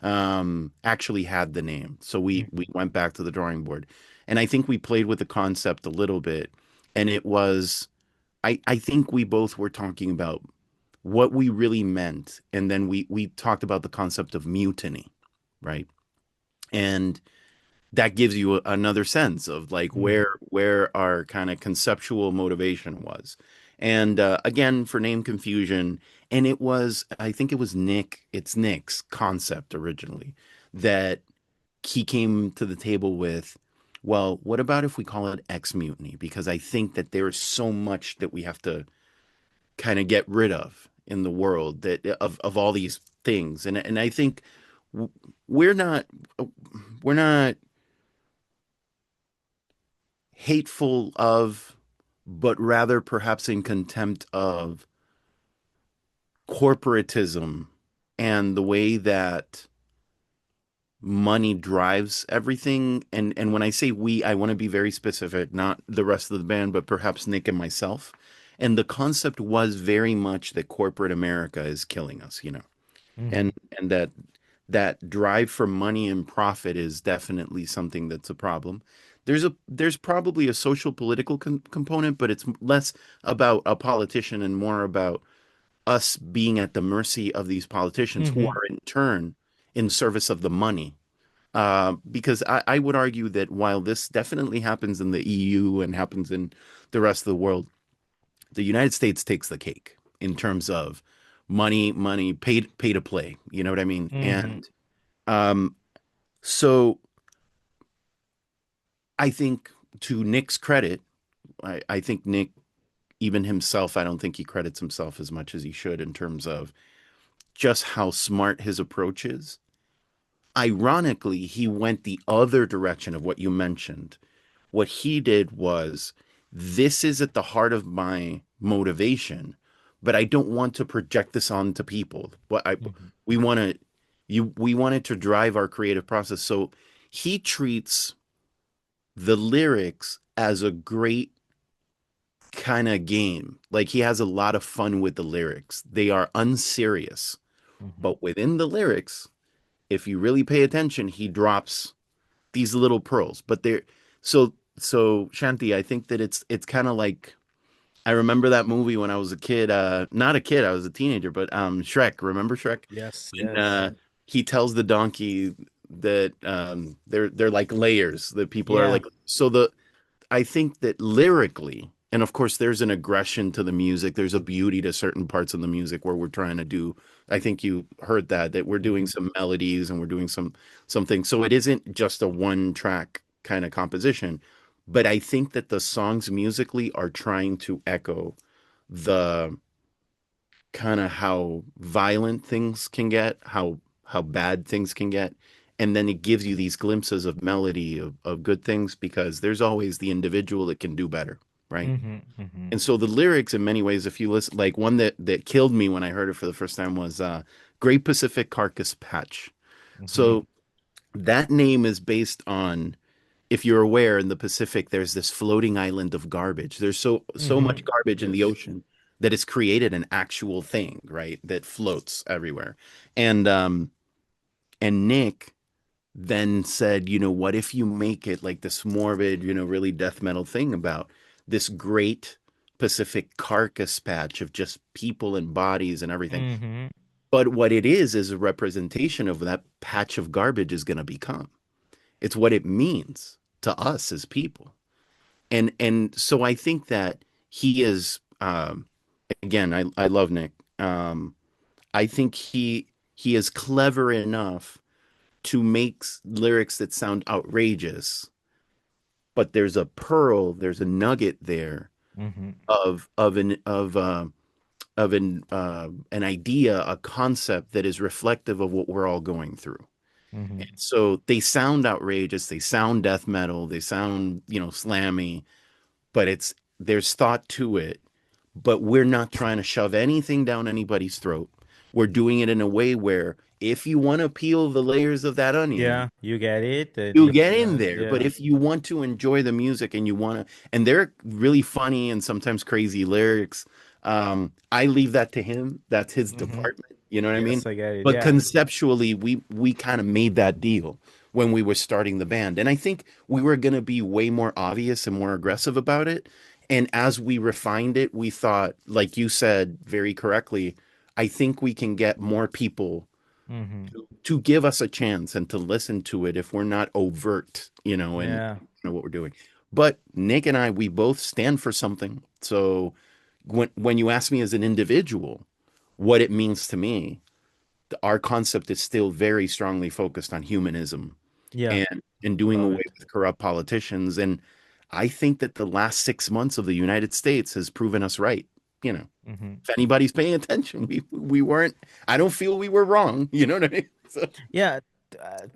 actually had the name. So we went back to the drawing board, and I think we played with the concept a little bit, and it was I think we both were talking about what we really meant, and then we talked about the concept of mutiny, right? And that gives you another sense of like Mhm. where our kind of conceptual motivation was. And again, for name confusion, and it was I think it was Nick's concept originally that he came to the table with. Well, what about if we call it X Mutiny? Because I think that there is so much that we have to kind of get rid of in the world that of all these things. And I think we're not we're not hateful of, but rather perhaps in contempt of corporatism and the way that money drives everything. And when I say we, I want to be very specific, not the rest of the band, but perhaps Nick and myself. And the concept was very much that corporate America is killing us, and Mhm. that drive for money and profit is definitely something that's a problem. There's probably a social political component, but it's less about a politician and more about us being at the mercy of these politicians who Mhm. are in turn in service of the money. Because I would argue that while this definitely happens in the EU and happens in the rest of the world, the United States takes the cake in terms of money, pay to play. You know what I mean? Mhm. And um, so I think to Nick's credit, I think Nick, even himself, I don't think he credits himself as much as he should in terms of just how smart his approach is. Ironically, he went the other direction of what you mentioned. What he did was, this is at the heart of my motivation, but I don't want to project this onto people. But Mhm. we want to, we wanted to drive our creative process. So he treats the lyrics as a great kind of game. Like he has a lot of fun with the lyrics. They are unserious, Mhm. but within the lyrics, if you really pay attention, he drops these little pearls. But they're so Shanti, I think that it's kind of like I remember that movie when I was a kid, not a kid, I was a teenager, but Shrek, remember Shrek? Yes, And yes. he tells the donkey that they're like layers, that people are Yeah. like so the I think that lyrically, and of course, there's an aggression to the music. There's a beauty to certain parts of the music where we're trying to do. I think you heard that we're doing Hmm. some melodies and we're doing some things. So it isn't just a one track kind of composition, but I think that the songs musically are trying to echo the kind of how violent things can get, how bad things can get. And then it gives you these glimpses of melody of good things because there's always the individual that can do better, right? Hmm. Hmm. And so the lyrics in many ways, if you listen, like one that killed me when I heard it for the first time was Great Pacific Carcass Patch. Hmm. So that name is based on, if you're aware, in the Pacific, there's this floating island of garbage. There's so Hmm. much garbage in the Yes. ocean that it's created an actual thing, right? That floats everywhere. And Nick then said, what if you make it like this morbid, really death metal thing about this great Pacific carcass patch of just people and bodies and everything. Hmm. But what it is a representation of that patch of garbage is going to become. It's what it means to us as people. And so I think that he is again, I love Nick. I think he is clever enough to make lyrics that sound outrageous, but there's a pearl, there's a nugget there Hmm. of an idea, a concept that is reflective of what we're all going through. Hmm. And so they sound outrageous, they sound death metal, they sound, slammy, but there's thought to it. But we're not trying to shove anything down anybody's throat. We're doing it in a way where if you want to peel the layers of that onion, Yeah, you get it. you Deep, get in there. But yeah. if you want to enjoy the music and you want to, and they're really funny and sometimes crazy lyrics, I leave that to him. That's his Hmm. department. You know what I mean? Yes, I get it. But Yeah. conceptually, we kind of made that deal when we were starting the band, and I think we were going to be way more obvious and more aggressive about it. And as we refined it, we thought, like you said very correctly, I think we can get more people Hmm. to give us a chance and to listen to it if we're not overt, and Yeah. what we're doing. But Nick and I, we both stand for something. So when you ask me as an individual what it means to me, our concept is still very strongly focused on humanism Yeah. and doing Love away it. with corrupt politicians. And I think that the last 6 months of the United States has proven us right. You know, Hmm. if anybody's paying attention, we weren't. I don't feel we were wrong. You know what I mean? So, Yeah,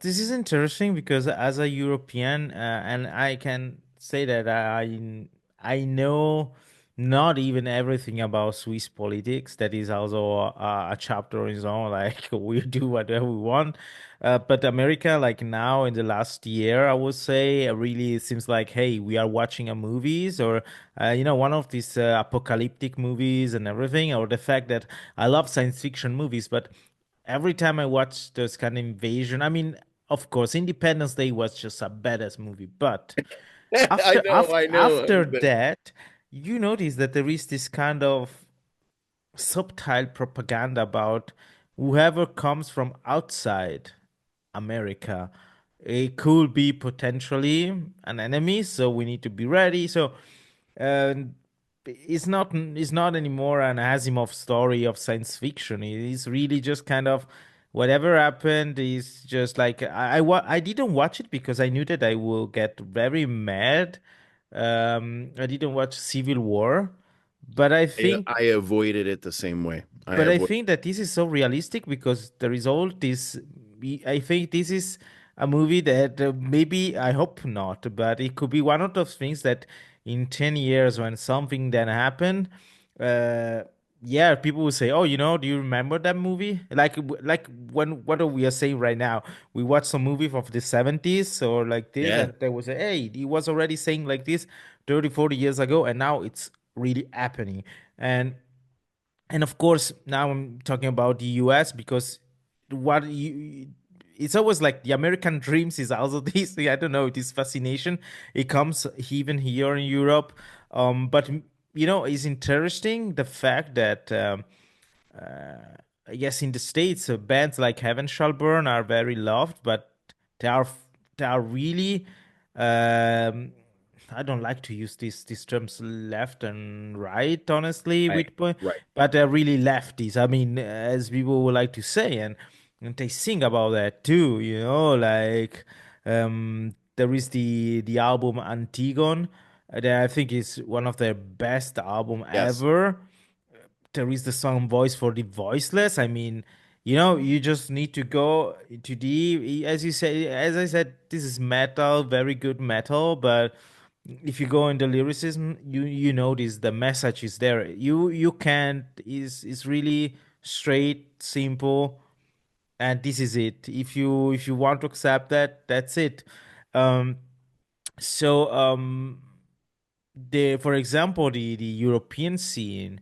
this is interesting because as a European, and I can say that I know not even everything about Swiss politics. That is also a chapter on its own. Like we do whatever we want, but America, like now in the last year, I would say, really seems like, hey, we are watching a movies or one of these apocalyptic movies and everything, or the fact that I love science fiction movies, but every time I watch those kind of invasion, I mean, of course, Independence Day was just a badass movie, but I after know, after I know. after that, you notice that there is this kind of subtle propaganda about whoever comes from outside America. It could be potentially an enemy, so we need to be ready. So and it's not anymore an Asimov story of science fiction. It is really just kind of whatever happened is just like I didn't watch it because I knew that I will get very mad. I didn't watch Civil War, but I think I avoided it the same way. I but I avoid. think that this is so realistic because there is all this. I think this is a movie that maybe I hope not, but it could be one of those things that in 10 years when something then happened, uh, yeah, people will say, "Oh, do you remember that movie?" Like when what are we are saying right now? We watch some movie of the 70s or like this, Yeah. and there was a hey, he was already saying like this 30, 40 years ago, and now it's really happening. And of course, now I'm talking about the US because what you it's always like the American dreams is also this, I don't know, this fascination. It comes even here in Europe. But it's interesting the fact that I guess in the States, bands like Heaven Shall Burn are very loved, but they are they are really um, I don't like to use these terms left and right, honestly, Right, right. but they're really lefties. I mean, as people would like to say, and they sing about that too. Like there is the album Antigone that I think is one of their best album Yes. ever. There is the song Voice for the Voiceless. I mean, you just need to go to as you say, as I said, this is metal, very good metal, but if you go in the lyricism, you notice the message is there. You can't is really straight, simple, and this is it. If you want to accept that, that's it. Um, so for example, the European scene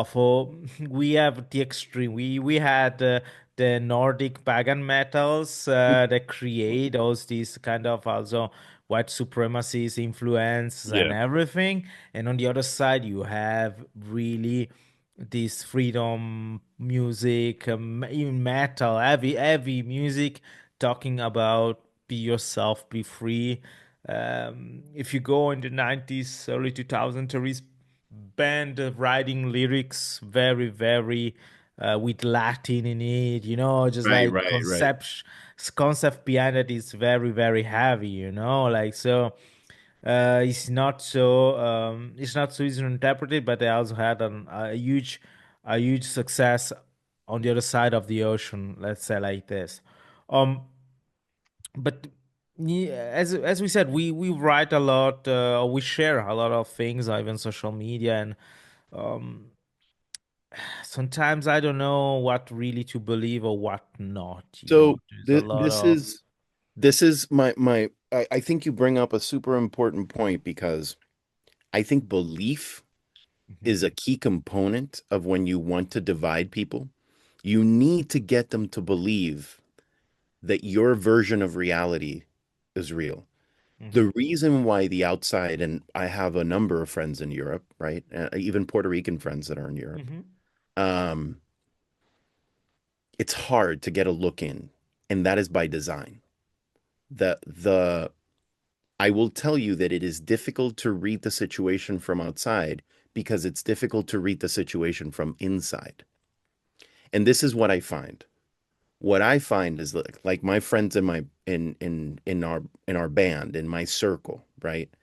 for we have the extreme. We had the Nordic pagan metals that create all these kind of also white supremacies influence and Yeah. everything. And on the other side, you have really this freedom music, even metal, heavy music, talking about be yourself, be free. If you go in the 90s, early 2000s, there is band writing lyrics very with Latin in it, just Right, like right, right. concept behind it is very heavy, like so. It's not so easy to interpret it, but they also had a huge success on the other side of the ocean, let's say like this. Um, but as we said, we write a lot, we share a lot of things, even social media, and um, sometimes I don't know what really to believe or what not. So There's a th lot this of. is this is my I think you bring up a super important point because I think belief Mhm, is a key component of when you want to divide people. You need to get them to believe that your version of reality is real. mhm, The reason why the outside, and I have a number of friends in Europe, right? Even Puerto Rican friends that are in Europe. mhm, Um, it's hard to get a look in, and that is by design. The I will tell you that it is difficult to read the situation from outside because it's difficult to read the situation from inside. And this is what I find. What I find is like my friends in my in our band, in my circle, right?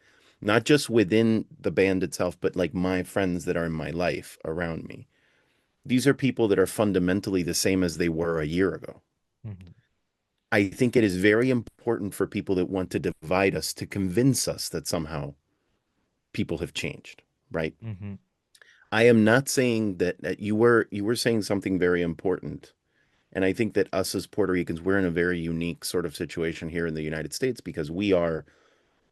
Not just within the band itself, but like my friends that are in my life around me. These are people that are fundamentally the same as they were a year ago. mhm, I think it is very important for people that want to divide us to convince us that somehow people have changed, right? mhm, I am not saying that you were saying something very important. And I think that us as Puerto Ricans, we're in a very unique sort of situation here in the United States because we are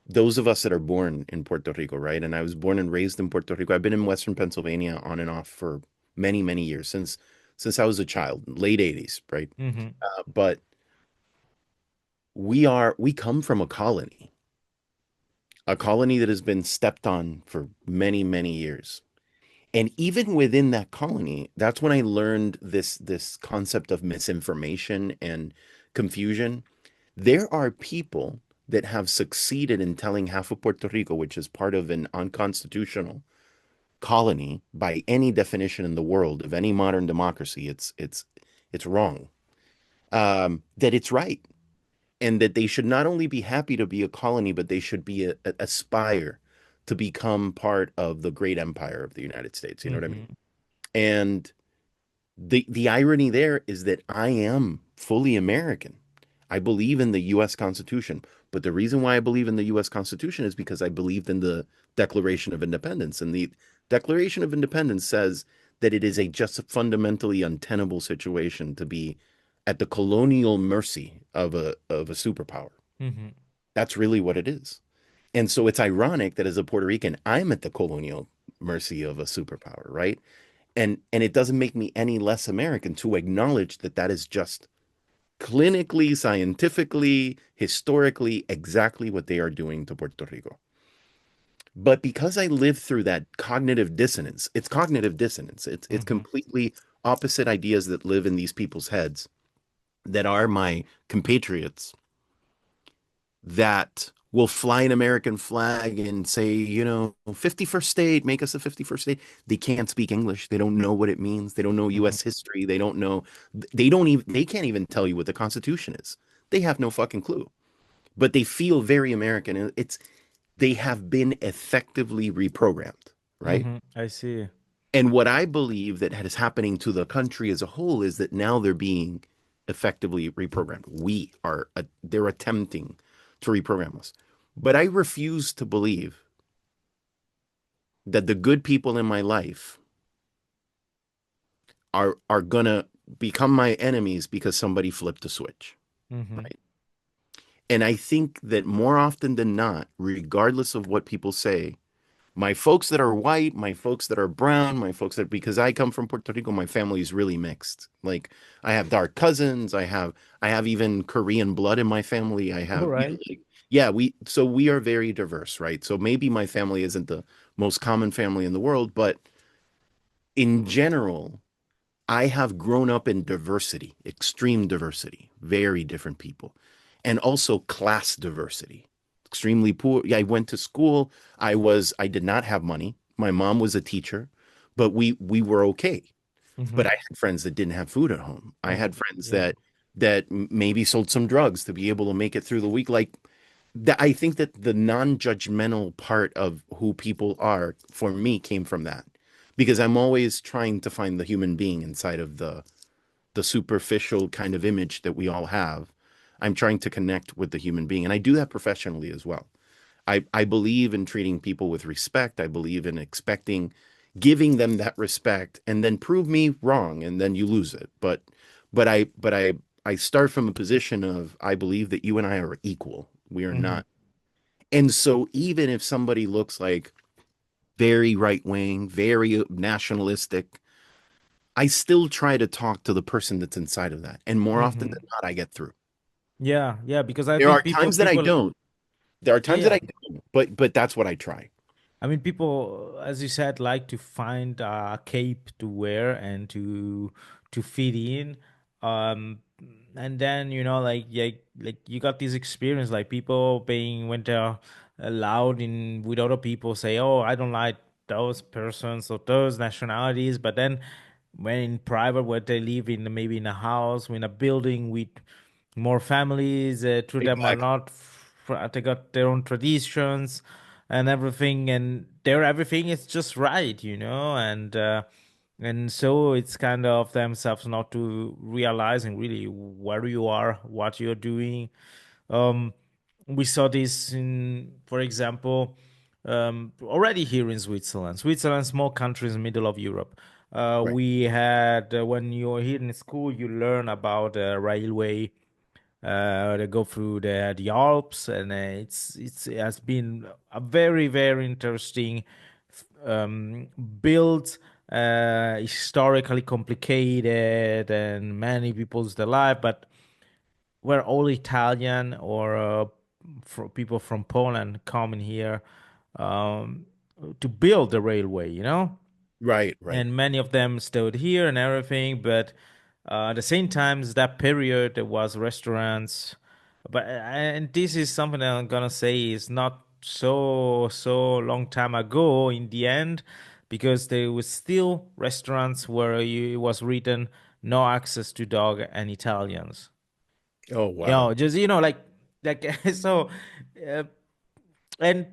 those of us that are born in Puerto Rico, right? And I was born and raised in Puerto Rico. I've been in Western Pennsylvania on and off for many years since I was a child, late 80s, right? mhm, But we come from a colony that has been stepped on for many years. And even within that colony, that's when I learned this concept of misinformation and confusion. There are people that have succeeded in telling half of Puerto Rico, which is part of an unconstitutional colony by any definition in the world of any modern democracy, it's wrong. That it's right, and that they should not only be happy to be a colony, but they should be aspire to become part of the great empire of the United States. You know what I mean? mhm, And the irony there is that I am fully American. I believe in the US Constitution, but the reason why I believe in the US Constitution is because I believed in the Declaration of Independence. And the Declaration of Independence says that it is a just fundamentally untenable situation to be at the colonial mercy of a superpower. mhm, That's really what it is. And so it's ironic that as a Puerto Rican, I'm at the colonial mercy of a superpower, right? And it doesn't make me any less American to acknowledge that that is just clinically, scientifically, historically, exactly what they are doing to Puerto Rico. But because I lived through that cognitive dissonance, it's cognitive dissonance. It's Hmm. completely opposite ideas that live in these people's heads that are my compatriots that will fly an American flag and say, 51st state, make us a 51st state. They can't speak English. They don't know what it means. They don't know Hmm. US history. They don't know, they don't even, they can't even tell you what the Constitution is. They have no fucking clue. But they feel very American. And they have been effectively reprogrammed, right? I see. And what I believe that is happening to the country as a whole is that now they're being effectively reprogrammed. They're attempting to reprogram us. But I refuse to believe that the good people in my life are gonna become my enemies because somebody flipped a switch, Hmm. right? And I think that more often than not, regardless of what people say, my folks that are white, my folks that are brown, my folks that because I come from Puerto Rico, my family is really mixed. Like I have dark cousins, I have even Korean blood in my family. I All have right. like, yeah, we are very diverse, right? So maybe my family isn't the most common family in the world, but in general, I have grown up in diversity, extreme diversity, very different people, and also class diversity. Extremely poor. Yeah, I went to school. I did not have money. My mom was a teacher, but we were okay. Hmm. But I had friends that didn't have food at home. I Hmm. had friends Yeah. that maybe sold some drugs to be able to make it through the week. Like that, I think that the non-judgmental part of who people are for me came from that because I'm always trying to find the human being inside of the superficial kind of image that we all have. I'm trying to connect with the human being, and I do that professionally as well. I believe in treating people with respect. I believe in giving them that respect, and then prove me wrong, and then you lose it. But I start from a position of I believe that you and I are equal. We are Hmm. not. And so even if somebody looks like very right wing, very nationalistic, I still try to talk to the person that's inside of that. And more often Hmm. than not, I get through. Yeah, yeah, because I There are think people times that I people don't. There are yeah, times that yeah. I don't, but that's what I try. I mean, people, as you said, like to find a cape to wear and to fit in. Um, and then like like you got this experience, like people being when they're loud in with other people say, "Oh, I don't like those persons or those nationalities," but then when in private, where they live in maybe in a house, in a building with more families, to them are Exactly. not. They got their own traditions and everything, and their everything is just right, and so it's kind of themselves not to realizing really where you are, what you're doing. um we saw this in, for example, already here in Switzerland, small country in the middle of Europe. Right. We had, when you're here in school, you learn about railway. They go through the Alps, and it has been a very very interesting build, historically complicated, and many people's their life, but we're all Italian or people from Poland coming here um, to build the railway. Right. Right. And many of them stayed here and everything. But at the same time, that period there was restaurants, but and this is something that I'm gonna say is not so long time ago in the end, because there was still restaurants where it was written no access to dog and Italians. Oh, wow. Just like so, uh, and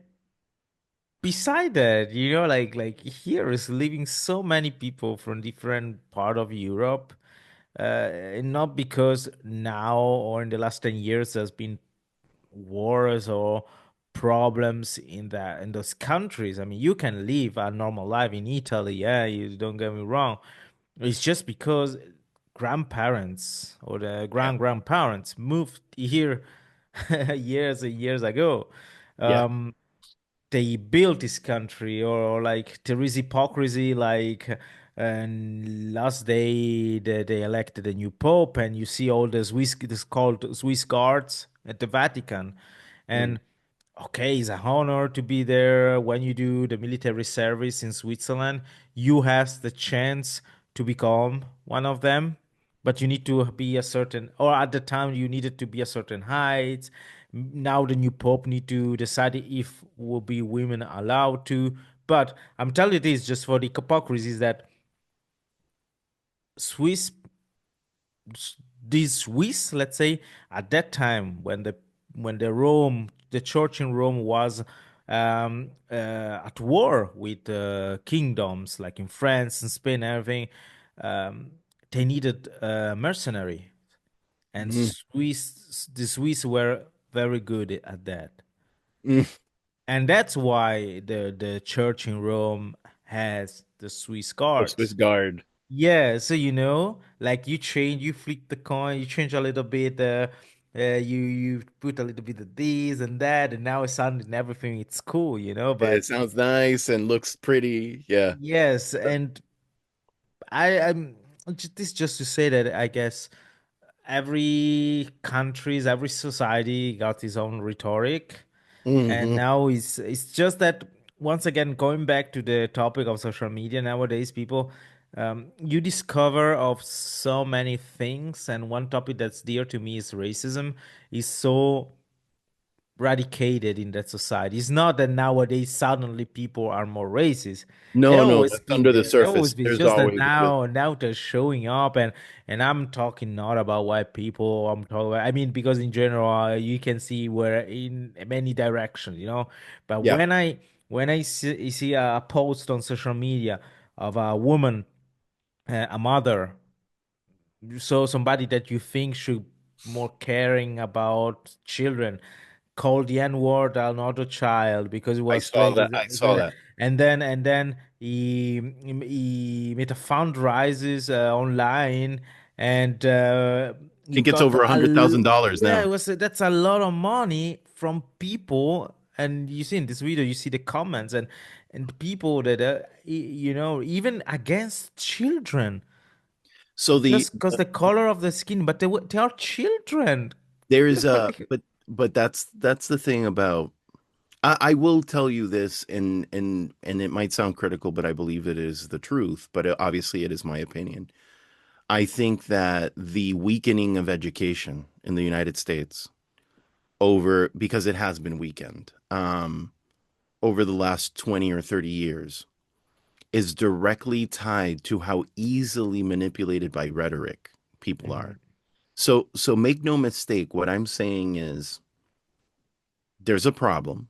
beside that, here is living so many people from different part of Europe, and not because now or in the last 10 years there's been wars or problems in those countries. I mean, you can live a normal life in Italy, yeah, you don't get me wrong. It's just because grandparents or the Yeah. grandparents moved here years and years ago. Yeah. They built this country, or like there is hypocrisy, like and last day they elected a new pope, and you see all the Swiss, this called Swiss guards at the Vatican, Mm. and okay, it's an honor to be there. When you do the military service in Switzerland, you have the chance to become one of them, but you need to be a certain, or at the time you needed to be a certain height. Now the new pope need to decide if will be women allowed to. But I'm telling you this just for the hypocrisy is that Swiss these Swiss, let's say, at that time when the Rome, the church in Rome was at war with kingdoms like in France and Spain and everything, um, they needed mercenary, and Mm. The Swiss were very good at that, Mm. and that's why the church in Rome has the Swiss The Swiss guards. Guard. Yeah, so like you change, you flip the coin, you change a little bit, you put a little bit of this and that, and now it's sounding everything. It's cool, It But sounds nice and looks pretty. Yeah. yes, and I'm this just to say that I guess every society got its own rhetoric, and Hmm. now it's just that once again going back to the topic of social media nowadays, people you discover of so many things, and one topic that's dear to me is racism is so eradicated in that society. It's not that nowadays suddenly people are more racist. They No, no, always that's been under the there. They always surface. been. It's There's just that always the now they're showing up, and I'm talking not about white people. I'm talking about, I mean, because in general you can see where in many directions, But yeah. when I see a post on social media of a woman, a mother, so somebody that you think should more caring about children called the N word another child because it I was saw claimed that. I saw that. and then he made a fundraisers online and I he think it's got over $100,000 yeah, it now. was that's a lot of money from people, and you see in this video you see the comments and people that even against children So just because the color of the skin, but they are children. there is They're a like, but that's the thing about I will tell you this, and it might sound critical, but I believe it is the truth. But obviously, it is my opinion. I think that the weakening of education in the United States over because it has been weakened over the last 20 or 30 years is directly tied to how easily manipulated by rhetoric people are. mhm, So make no mistake, what I'm saying is there's a problem.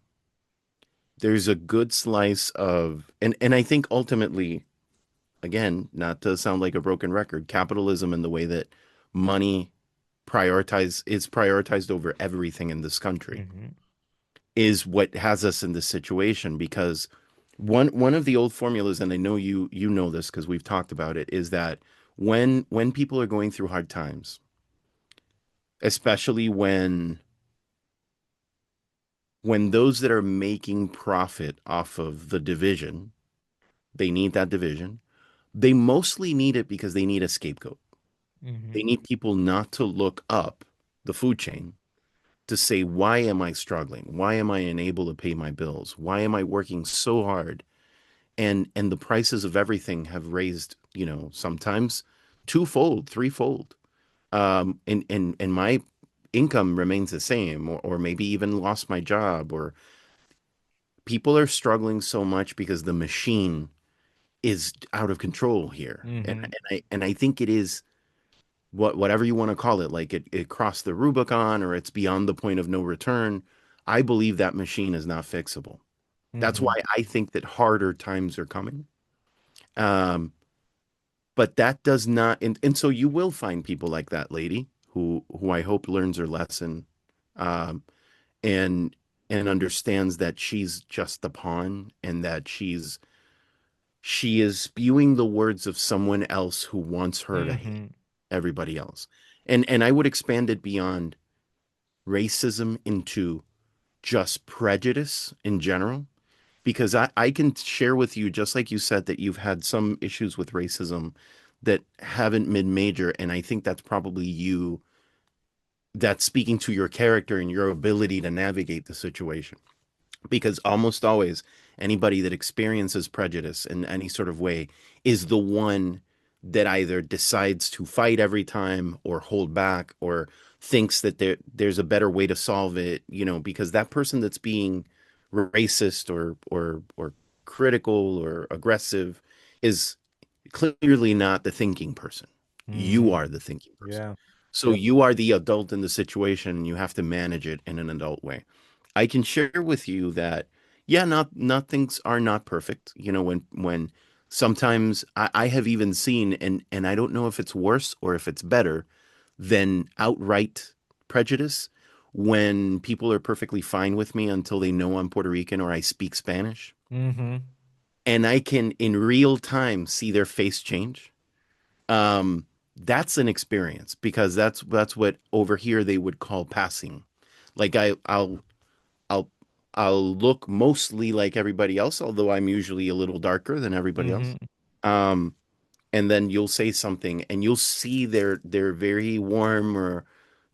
There's a good slice of and I think ultimately, again, not to sound like a broken record, capitalism and the way that money is prioritized over everything in this country mhm, is what has us in this situation because one of the old formulas, and I know you know this because we've talked about it, is that when people are going through hard times, especially when those that are making profit off of the division, they need that division. They mostly need it because they need a scapegoat. They mhm, need people not to look up the food chain to say, why am I struggling? Why am I unable to pay my bills? Why am I working so hard? And the prices of everything have raised, sometimes twofold, threefold. And my income remains the same, or maybe even lost my job, or people are struggling so much because the machine is out of control here. And, mhm, and I think it is whatever you want to call it, like it crossed the Rubicon or it's beyond the point of no return. I believe that machine is not fixable. That's why mhm, I think that harder times are coming. Um, but that does not, and so you will find people like that lady who I hope learns her lesson, um, and and understands that she's just the pawn and that she is spewing the words of someone else who wants her to hate mhm, everybody else. And I would expand it beyond racism into just prejudice in general. because I can share with you, just like you said, that you've had some issues with racism that haven't been major. And I think that's probably you, that's speaking to your character and your ability to navigate the situation. Because almost always anybody that experiences prejudice in any sort of way is the one that either decides to fight every time or hold back or thinks that there's a better way to solve it, because that person that's being racist or critical or aggressive is clearly not the thinking person. You Hmm. are the thinking person. Yeah. So you are the adult in the situation and you have to manage it in an adult way. I can share with you that yeah, not things are not perfect. When sometimes I have even seen, and I don't know if it's worse or if it's better than outright prejudice, when people are perfectly fine with me until they know I'm Puerto Rican or I speak Spanish, Hmm. and I can in real time see their face change. That's an experience because that's what over here they would call passing. Like I'll I'll look mostly like everybody else, although I'm usually a little darker than everybody else. Hmm. Um, and then you'll say something, and you'll see their very warm or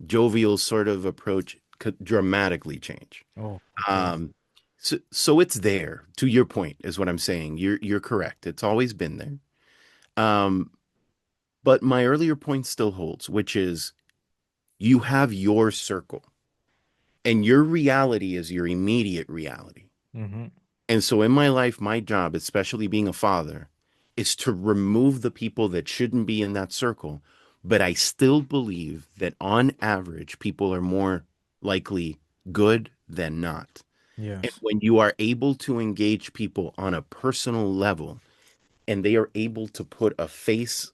jovial sort of approach could dramatically change. Oh, okay. Um, so it's there. To your point, is what I'm saying. You're correct. It's always been there. Um, but my earlier point still holds, which is you have your circle, and your reality is your immediate reality. Hmm. And so in my life, my job, especially being a father, is to remove the people that shouldn't be in that circle. But I still believe that on average, people are more likely good than not. And Yes. when you are able to engage people on a personal level and they are able to put a face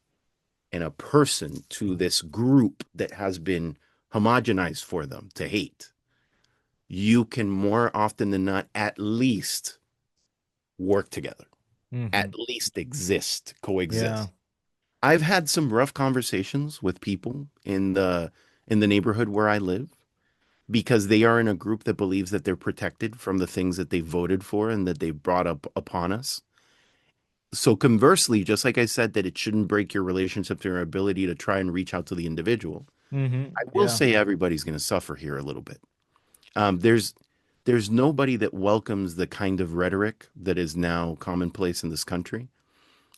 and a person to this group that has been homogenized for them to hate, you can more often than not at least work together, at Hmm. least exist, Yeah. coexist. I've had some rough conversations with people in the neighborhood where I live because they are in a group that believes that they're protected from the things that they voted for and that they brought up upon us. So conversely, just like I said that it shouldn't break your relationship to your ability to try and reach out to the individual, Hmm. I will Yeah. say everybody's going to suffer here a little bit. There's nobody that welcomes the kind of rhetoric that is now commonplace in this country,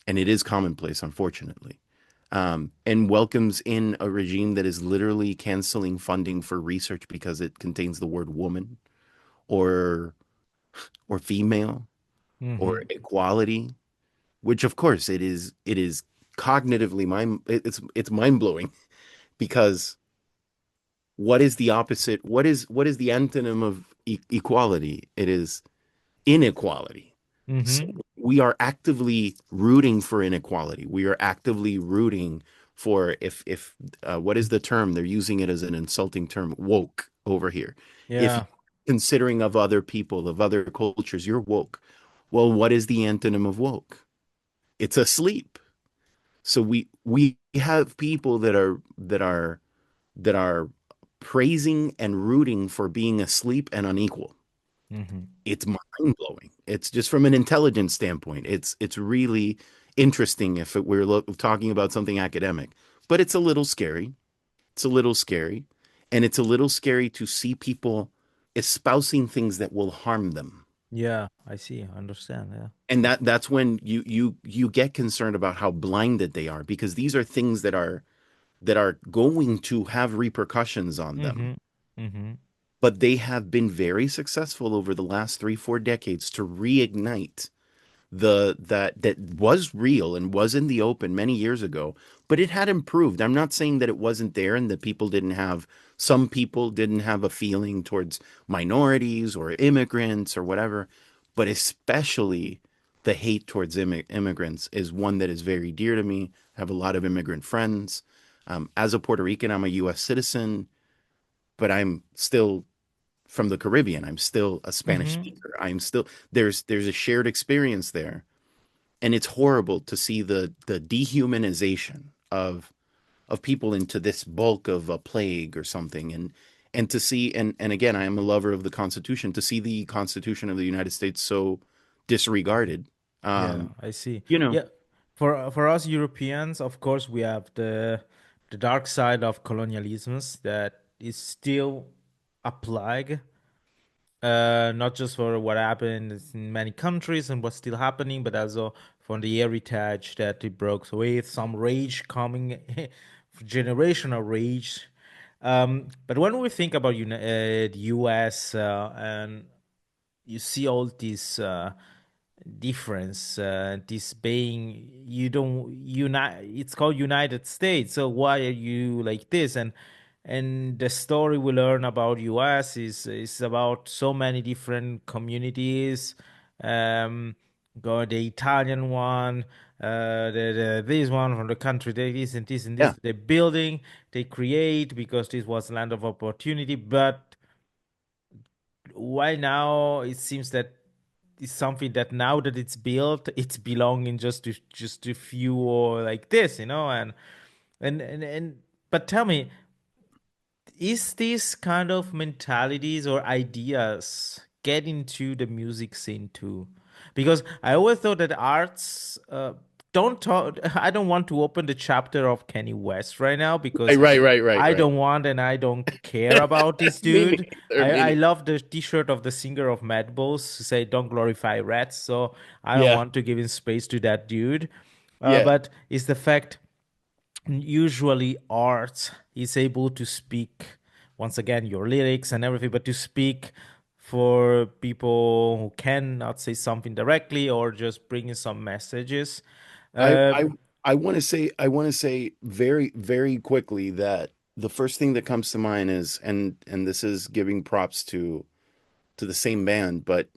and it is commonplace, unfortunately, and welcomes in a regime that is literally canceling funding for research because it contains the word woman or female or Hmm. equality, which of course it is cognitively it's mind-blowing because what is the opposite? What is the antonym of equality? It is inequality. So Hmm. we are actively rooting for inequality. We are actively rooting for if what is the term? They're using it as an insulting term, woke over here. If Yeah. you're considering of other people, of other cultures, you're woke. Well, what is the antonym of woke? It's asleep. So we have people that are praising and rooting for being asleep and unequal. Hmm. It's mind blowing. It's just from an intelligence standpoint. It's really interesting if we're talking about something academic, but it's a little scary. It's a little scary, and it's a little scary to see people espousing things that will harm them. Yeah. I see. I understand. Yeah. And that's when you get concerned about how blinded they are because these are things that are going to have repercussions on them. Hmm. Hmm. But they have been very successful over the last 3 4 decades to reignite that was real and was in the open many years ago, but it had improved. I'm not saying that it wasn't there and that some people didn't have a feeling towards minorities or immigrants or whatever, but especially the hate towards immigrants is one that is very dear to me. I have a lot of immigrant friends. As a Puerto Rican, I'm a U.S. citizen, but I'm still from the Caribbean. I'm still a Spanish Hmm. speaker. I'm still there's a shared experience there, and it's horrible to see the dehumanization of people into this bulk of a plague or something, and to see and again, I am a lover of the Constitution. To see the Constitution of the United States so disregarded. Yeah, Um, I see. you know, Yeah, for us Europeans, of course, we have the dark side of colonialisms that is still a plague, not just for what happened in many countries and what's still happening, but also for the heritage that it broke with, some rage coming, generational rage. But when we think about the US and you see all these difference, this being you don't unite, it's called United States, so why are you like this? And the story we learn about US is about so many different communities. Got the Italian one, the this one from the country, they this and this and yeah, this, the building they create because this was land of opportunity. But why now it seems that it's something that now that it's built, it's belonging just to few or like this, and but tell me, is this kind of mentalities or ideas get into the music scene too? Because I always thought that arts don't talk. I don't want to open the chapter of Kanye West right now right, because right, right, right, I right. don't want and I don't care about this Me dude. neither. I Me neither. love the T-shirt of the singer of Mad Bulls to say "Don't glorify rats," so I don't Yeah, want to give in space to that dude. yeah. But it's the fact usually art is able to speak once again your lyrics and everything, but to speak for people who cannot say something directly or just bringing some messages. I uh I I want to say very very quickly that the first thing that comes to mind is, and this is giving props to the same band, but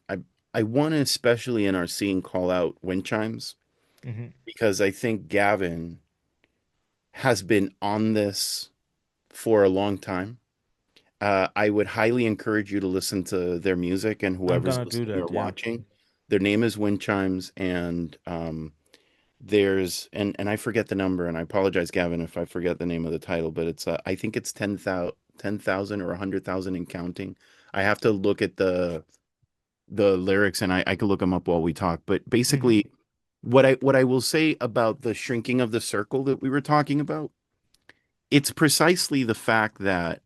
I want to, especially in our scene, call out wind chimes, mhm. because I think Gavin has been on this for a long time. I would highly encourage you to listen to their music, and I'm whoever's gonna do listening or that, yeah. watching. Their name is Wind Chimes, and there's and I forget the number, and I apologize, Gavin, if I forget the name of the title, but it's I think it's 10,000 or 100,000 and counting. I have to look at the lyrics, and I could look them up while we talk. But Mhm. basically, what I will say about the shrinking of the circle that we were talking about, it's precisely the fact that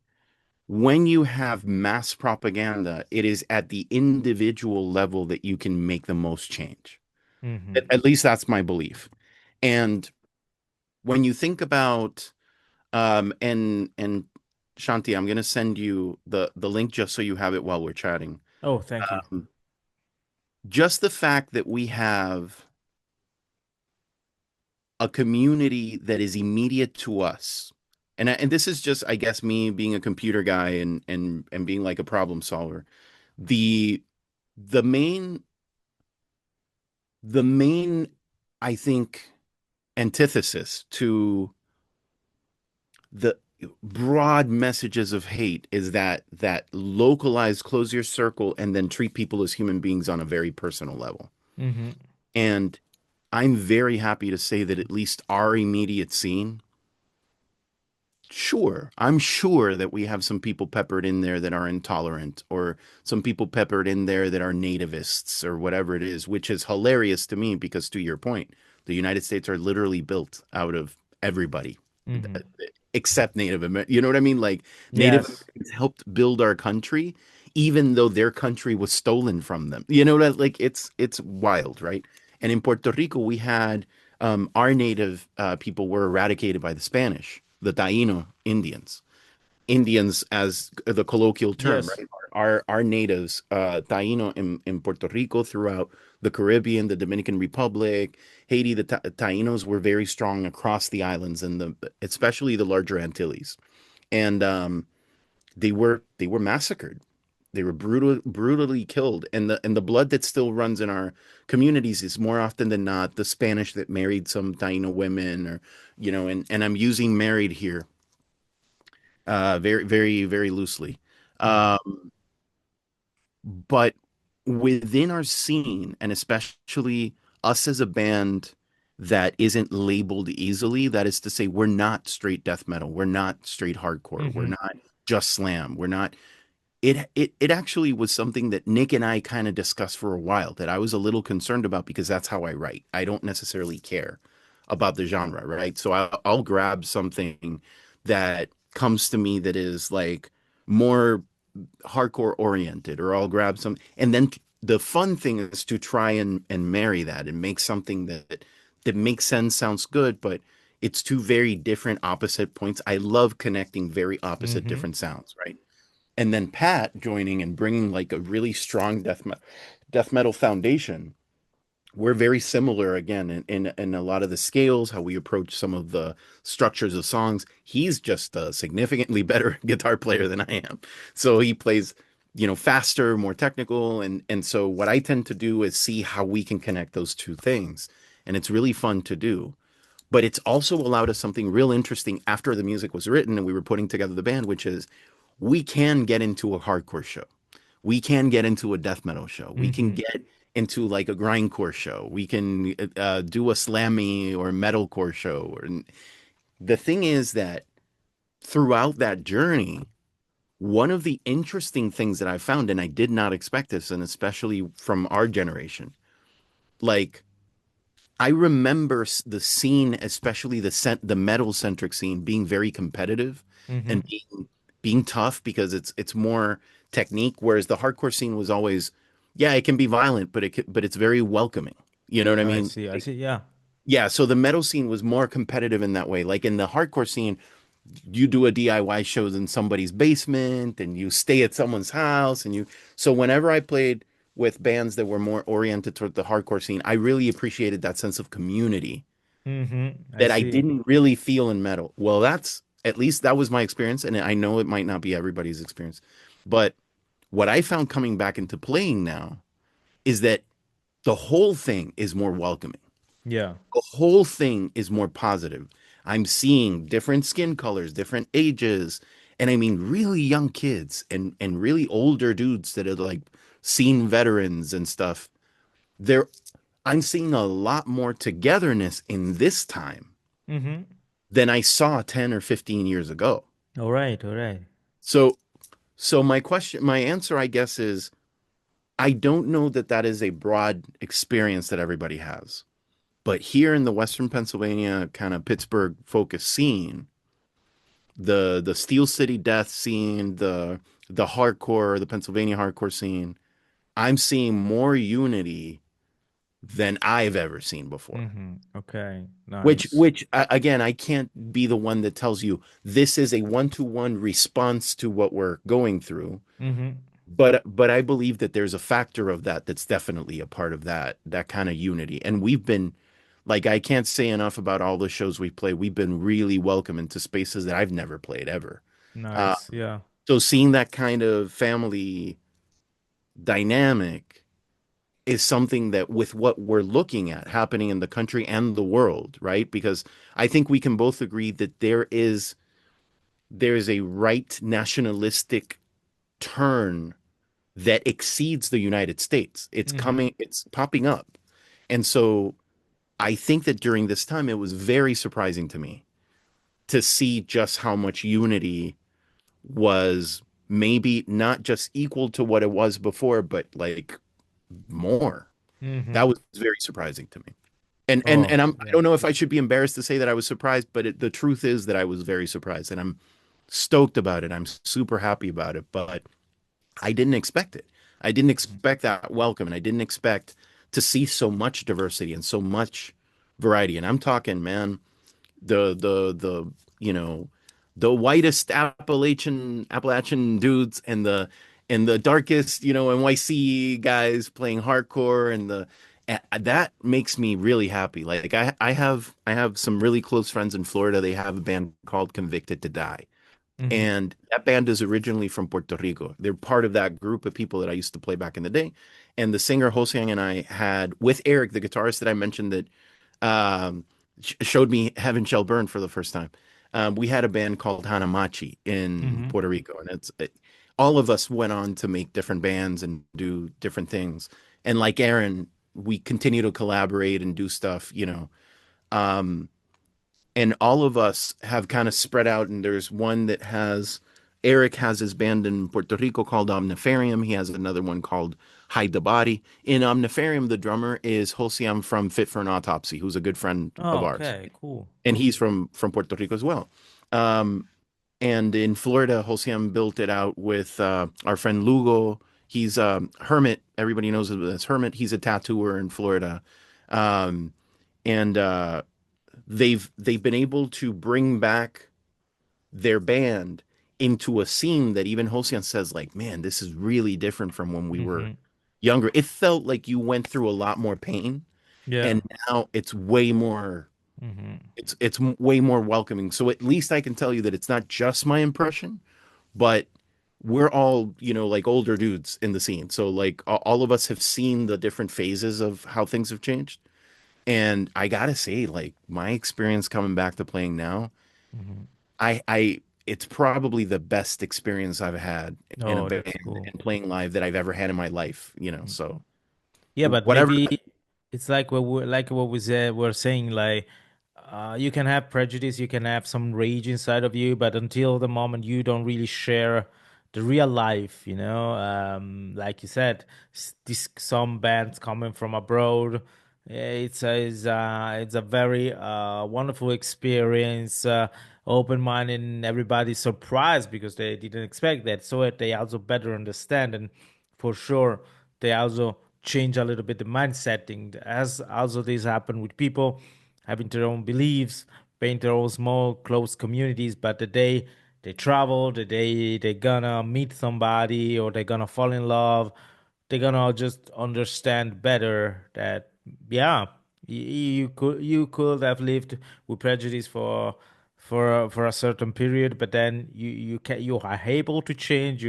when you have mass propaganda, it is at the individual level that you can make the most change. Mhm. At least that's my belief. And when you think about and Shanti, I'm going to send you the link just so you have it while we're chatting. Oh, thank you. Um, just the fact that we have a community that is immediate to us. And this is just, I guess, me being a computer guy and being like a problem solver. The the main the main I think antithesis to the broad messages of hate is that localized, close your circle, and then treat people as human beings on a very personal level. Mhm. And I'm very happy to say that at least our immediate scene, sure, I'm sure that we have some people peppered in there that are intolerant, or some people peppered in there that are nativists or whatever it is, which is hilarious to me because, to your point, the United States are literally built out of everybody Mhm. except Native American. You know what I mean? Like, Native Yes. Americans helped build our country, even though their country was stolen from them. You know that, like, it's wild, right? And in Puerto Rico, we had our native people were eradicated by the Spanish, the Taino Indians. Indians as the colloquial term, Yes. right? Our natives, Taino in Puerto Rico, throughout the Caribbean, the Dominican Republic, Haiti, the Tainos were very strong across the islands and especially the larger Antilles, and they were massacred. They were brutally killed, and the blood that still runs in our communities is more often than not the Spanish that married some Taino women, or and I'm using married here very, very, very loosely. Mhm. But within our scene, and especially us as a band that isn't labeled easily, that is to say, we're not straight death metal, we're not straight hardcore, we're Mhm. not just slam, we're not. it actually was something that Nick and I kind of discussed for a while that I was a little concerned about because that's how I write. I don't necessarily care about the genre, right? So I'll grab something that comes to me that is like more hardcore oriented, or I'll grab some, and then the fun thing is to try and marry that and make something that makes sense, sounds good, but it's two very different opposite points. I love connecting very opposite Mm-hmm. different sounds, right? And then Pat joining and bringing like a really strong death metal foundation. We're very similar again in a lot of the scales, how we approach some of the structures of songs. He's just a significantly better guitar player than I am. So he plays, faster, more technical. And so what I tend to do is see how we can connect those two things. And it's really fun to do. But it's also allowed us something real interesting after the music was written and we were putting together the band, which is we can get into a hardcore show. We can get into a death metal show. We can Mm-hmm. get into like a grindcore show. We can do a slammy or metalcore show. And the thing is that throughout that journey, one of the interesting things that I found, and I did not expect this, and especially from our generation, like I remember the scene, especially the metal centric scene, being very competitive Mm-hmm. and being tough because it's more technique, whereas the hardcore scene was always, yeah, it can be violent, but it's very welcoming. You know what I I mean? see. I Like, see. Yeah. yeah, so the metal scene was more competitive in that way. Like in the hardcore scene, you do a DIY shows in somebody's basement and you stay at someone's house and you so whenever I played with bands that were more oriented toward the hardcore scene, I really appreciated that sense of community Mm-hmm. I that I see. didn't really feel in metal. Well, that's at least that was my experience, and I know it might not be everybody's experience. But what I found coming back into playing now is that the whole thing is more welcoming. Yeah. The whole thing is more positive. I'm seeing different skin colors, different ages, and I mean really young kids and really older dudes that are like seen veterans and stuff. They're I'm seeing a lot more togetherness in this time Mm-hmm. than I saw 10 or 15 years ago. All right. All right. So my answer, I guess, is I don't know that that is a broad experience that everybody has. But here in the Western Pennsylvania kind of Pittsburgh focused scene, the Steel City death scene, the hardcore, the Pennsylvania hardcore scene, I'm seeing more unity than I've ever seen before. Mm-hmm. Okay. Which Nice. which again, I can't be the one that tells you this is a one-to-one response to what we're going through. Mm-hmm. But I believe that there's a factor of that that's definitely a part of that kind of unity. And we've been like I can't say enough about all the shows we play. We've been really welcome into spaces that I've never played ever. Uh, Nice. Yeah. so seeing that kind of family dynamic is something that with what we're looking at happening in the country and the world, right? Because I think we can both agree that there is a right nationalistic turn that exceeds the United States. Mm-hmm. It's popping up. And so I think that during this time, it was very surprising to me to see just how much unity was maybe not just equal to what it was before, but like more. That Mm-hmm. was very surprising to me. And Oh, I yeah. don't know if I should be embarrassed to say that I was surprised, but the truth is that I was very surprised and I'm stoked about it. I'm super happy about it, but I didn't expect it. I didn't expect that welcome, and I didn't expect to see so much diversity and so much variety. And I'm talking, man, the you know the whitest Appalachian dudes and the darkest NYC guys playing hardcore and that makes me really happy. Like I have some really close friends in Florida. They have a band called Convicted to Die. Mm-hmm. And that band is originally from Puerto Rico. They're part of that group of people that I used to play back in the day. And the singer Hosang and I had, with Eric, the guitarist that I mentioned that showed me Heaven Shall Burn for the first time. We had a band called Hanamachi in Mm-hmm. Puerto Rico, and all of us went on to make different bands and do different things. And like Aaron, we continue to collaborate and do stuff. Um, and all of us have kind of spread out, and there's one that has Eric has his band in Puerto Rico called Omnifarium. He has another one called Hide the Body. In Omnifarium, the drummer is Josiam from Fit for an Autopsy, who's a good friend of Oh, ours, okay, cool. and he's from Puerto Rico as well. Um, and in Florida, Josiam built it out with our friend Lugo. He's Hermit. Everybody knows him as Hermit. He's a tattooer in Florida, um, and they've been able to bring back their band into a scene that even Josian says, like, man, this is really different from when we were Hmm. younger. It felt like you went through a lot more pain, Yeah. and now it's way more Hmm. way more welcoming. So at least I can tell you that it's not just my impression, but we're all, like older dudes in the scene. So like all of us have seen the different phases of how things have changed. And I gotta say, like my experience coming back to playing now, Hmm. I it's probably the best experience I've had in a Oh, band that's cool. and playing live that I've ever had in my life. So Yeah, but whatever. maybe it's like what we said we're saying like you can have prejudice, you can have some rage inside of you, but until the moment you don't really share the real life, like you said, some bands coming from abroad, it's a very wonderful experience, open-minded, and everybody's surprised because they didn't expect that, so they also better understand, and for sure they also change a little bit the mindset thing. As also this happen with people having their own beliefs, paint their own small close communities, but the day they travel, the day they're gonna meet somebody or they're gonna fall in love, they're gonna just understand better that yeah, you could have lived with prejudice for a certain period, but then you are able to change.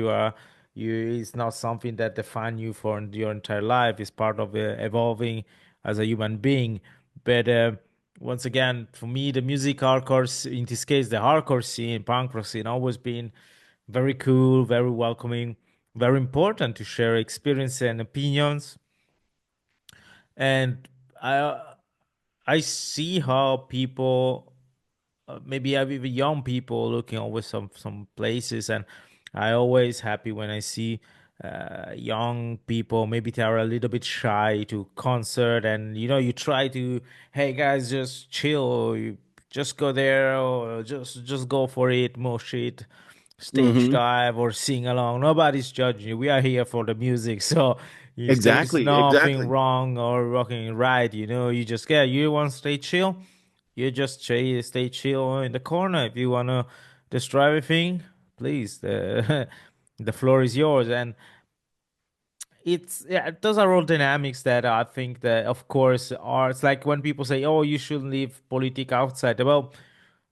It's not something that define you for your entire life. It's part of evolving as a human being. But once again, for me, the music hardcore, in this case, the hardcore scene, punk rock scene, always been very cool, very welcoming, very important to share experience and opinions. And I see how people, maybe I've even young people looking over some places, and I always happy when I see young people. Maybe they are a little bit shy to concert, and you try to, hey guys, just chill, you just go there or just go for it, mosh it, stage Hmm. dive or sing along. Nobody's judging you. We are here for the music, so there is Exactly, nothing exactly. wrong or rocking right. You just get you want to stay chill. You just stay chill in the corner. If you wanna destroy everything, please, the the floor is yours. And it's yeah, those are all dynamics that I think that of course are. It's like when people say, "Oh, you shouldn't leave politics outside." Well,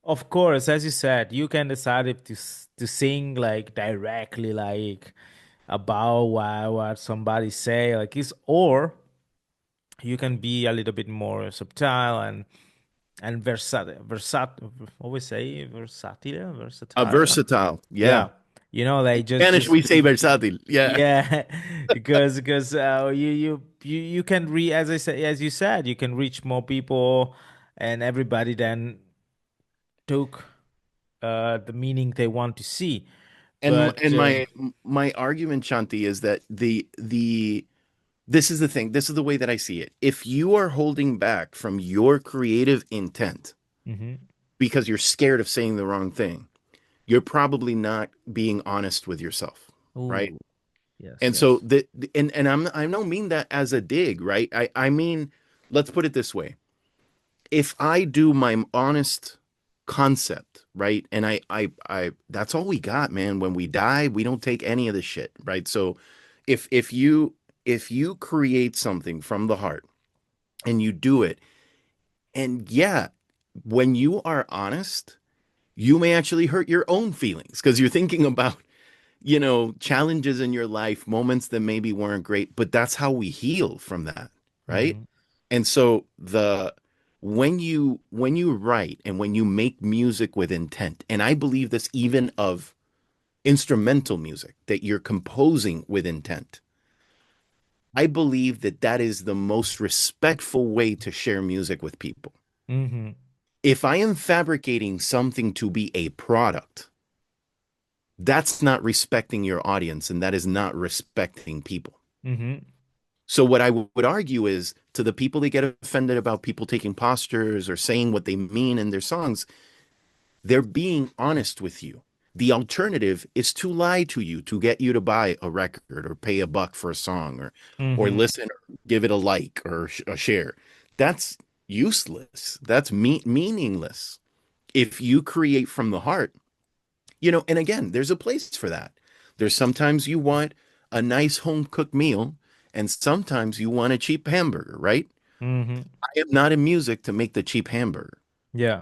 of course, as you said, you can decide if to sing like directly like about what somebody say like is, or you can be a little bit more subtle and versatile. Always say versatile. Versatile. Yeah. Yeah, like Spanish, just we say versátil. Yeah. yeah, because you can as you said, you can reach more people, and everybody then took the meaning they want to see. But And my argument, Shanti, is that the this is the thing. This is the way that I see it. If you are holding back from your creative intent mhm. because you're scared of saying the wrong thing, you're probably not being honest with yourself, right? Ooh, yes, And so yes. and I don't mean that as a dig, right? I mean, let's put it this way. If I do my honest concept, right? And I that's all we got, man. When we die, we don't take any of the shit, right? So if you create something from the heart and you do it, and yeah, when you are honest, you may actually hurt your own feelings because you're thinking about, challenges in your life, moments that maybe weren't great, but that's how we heal from that, right? Mhm. And so the when you write and when you make music with intent, and I believe this even of instrumental music that you're composing with intent, I believe that that is the most respectful way to share music with people. Mhm. If I am fabricating something to be a product, That's not respecting your audience, and that is not respecting people. Mm-hmm. So what I would argue is to the people that get offended about people taking postures or saying what they mean in their songs, they're being honest with you. The alternative is to lie to you to get you to buy a record or pay a buck for a song or Mm-hmm. listen or give it a like or a share. That's useless. That's meaningless. If you create from the heart, and again, there's a place for that. There's sometimes you want a nice home cooked meal, and sometimes you want a cheap hamburger, right? Mm-hmm. I am not in music to make the cheap hamburger Yeah.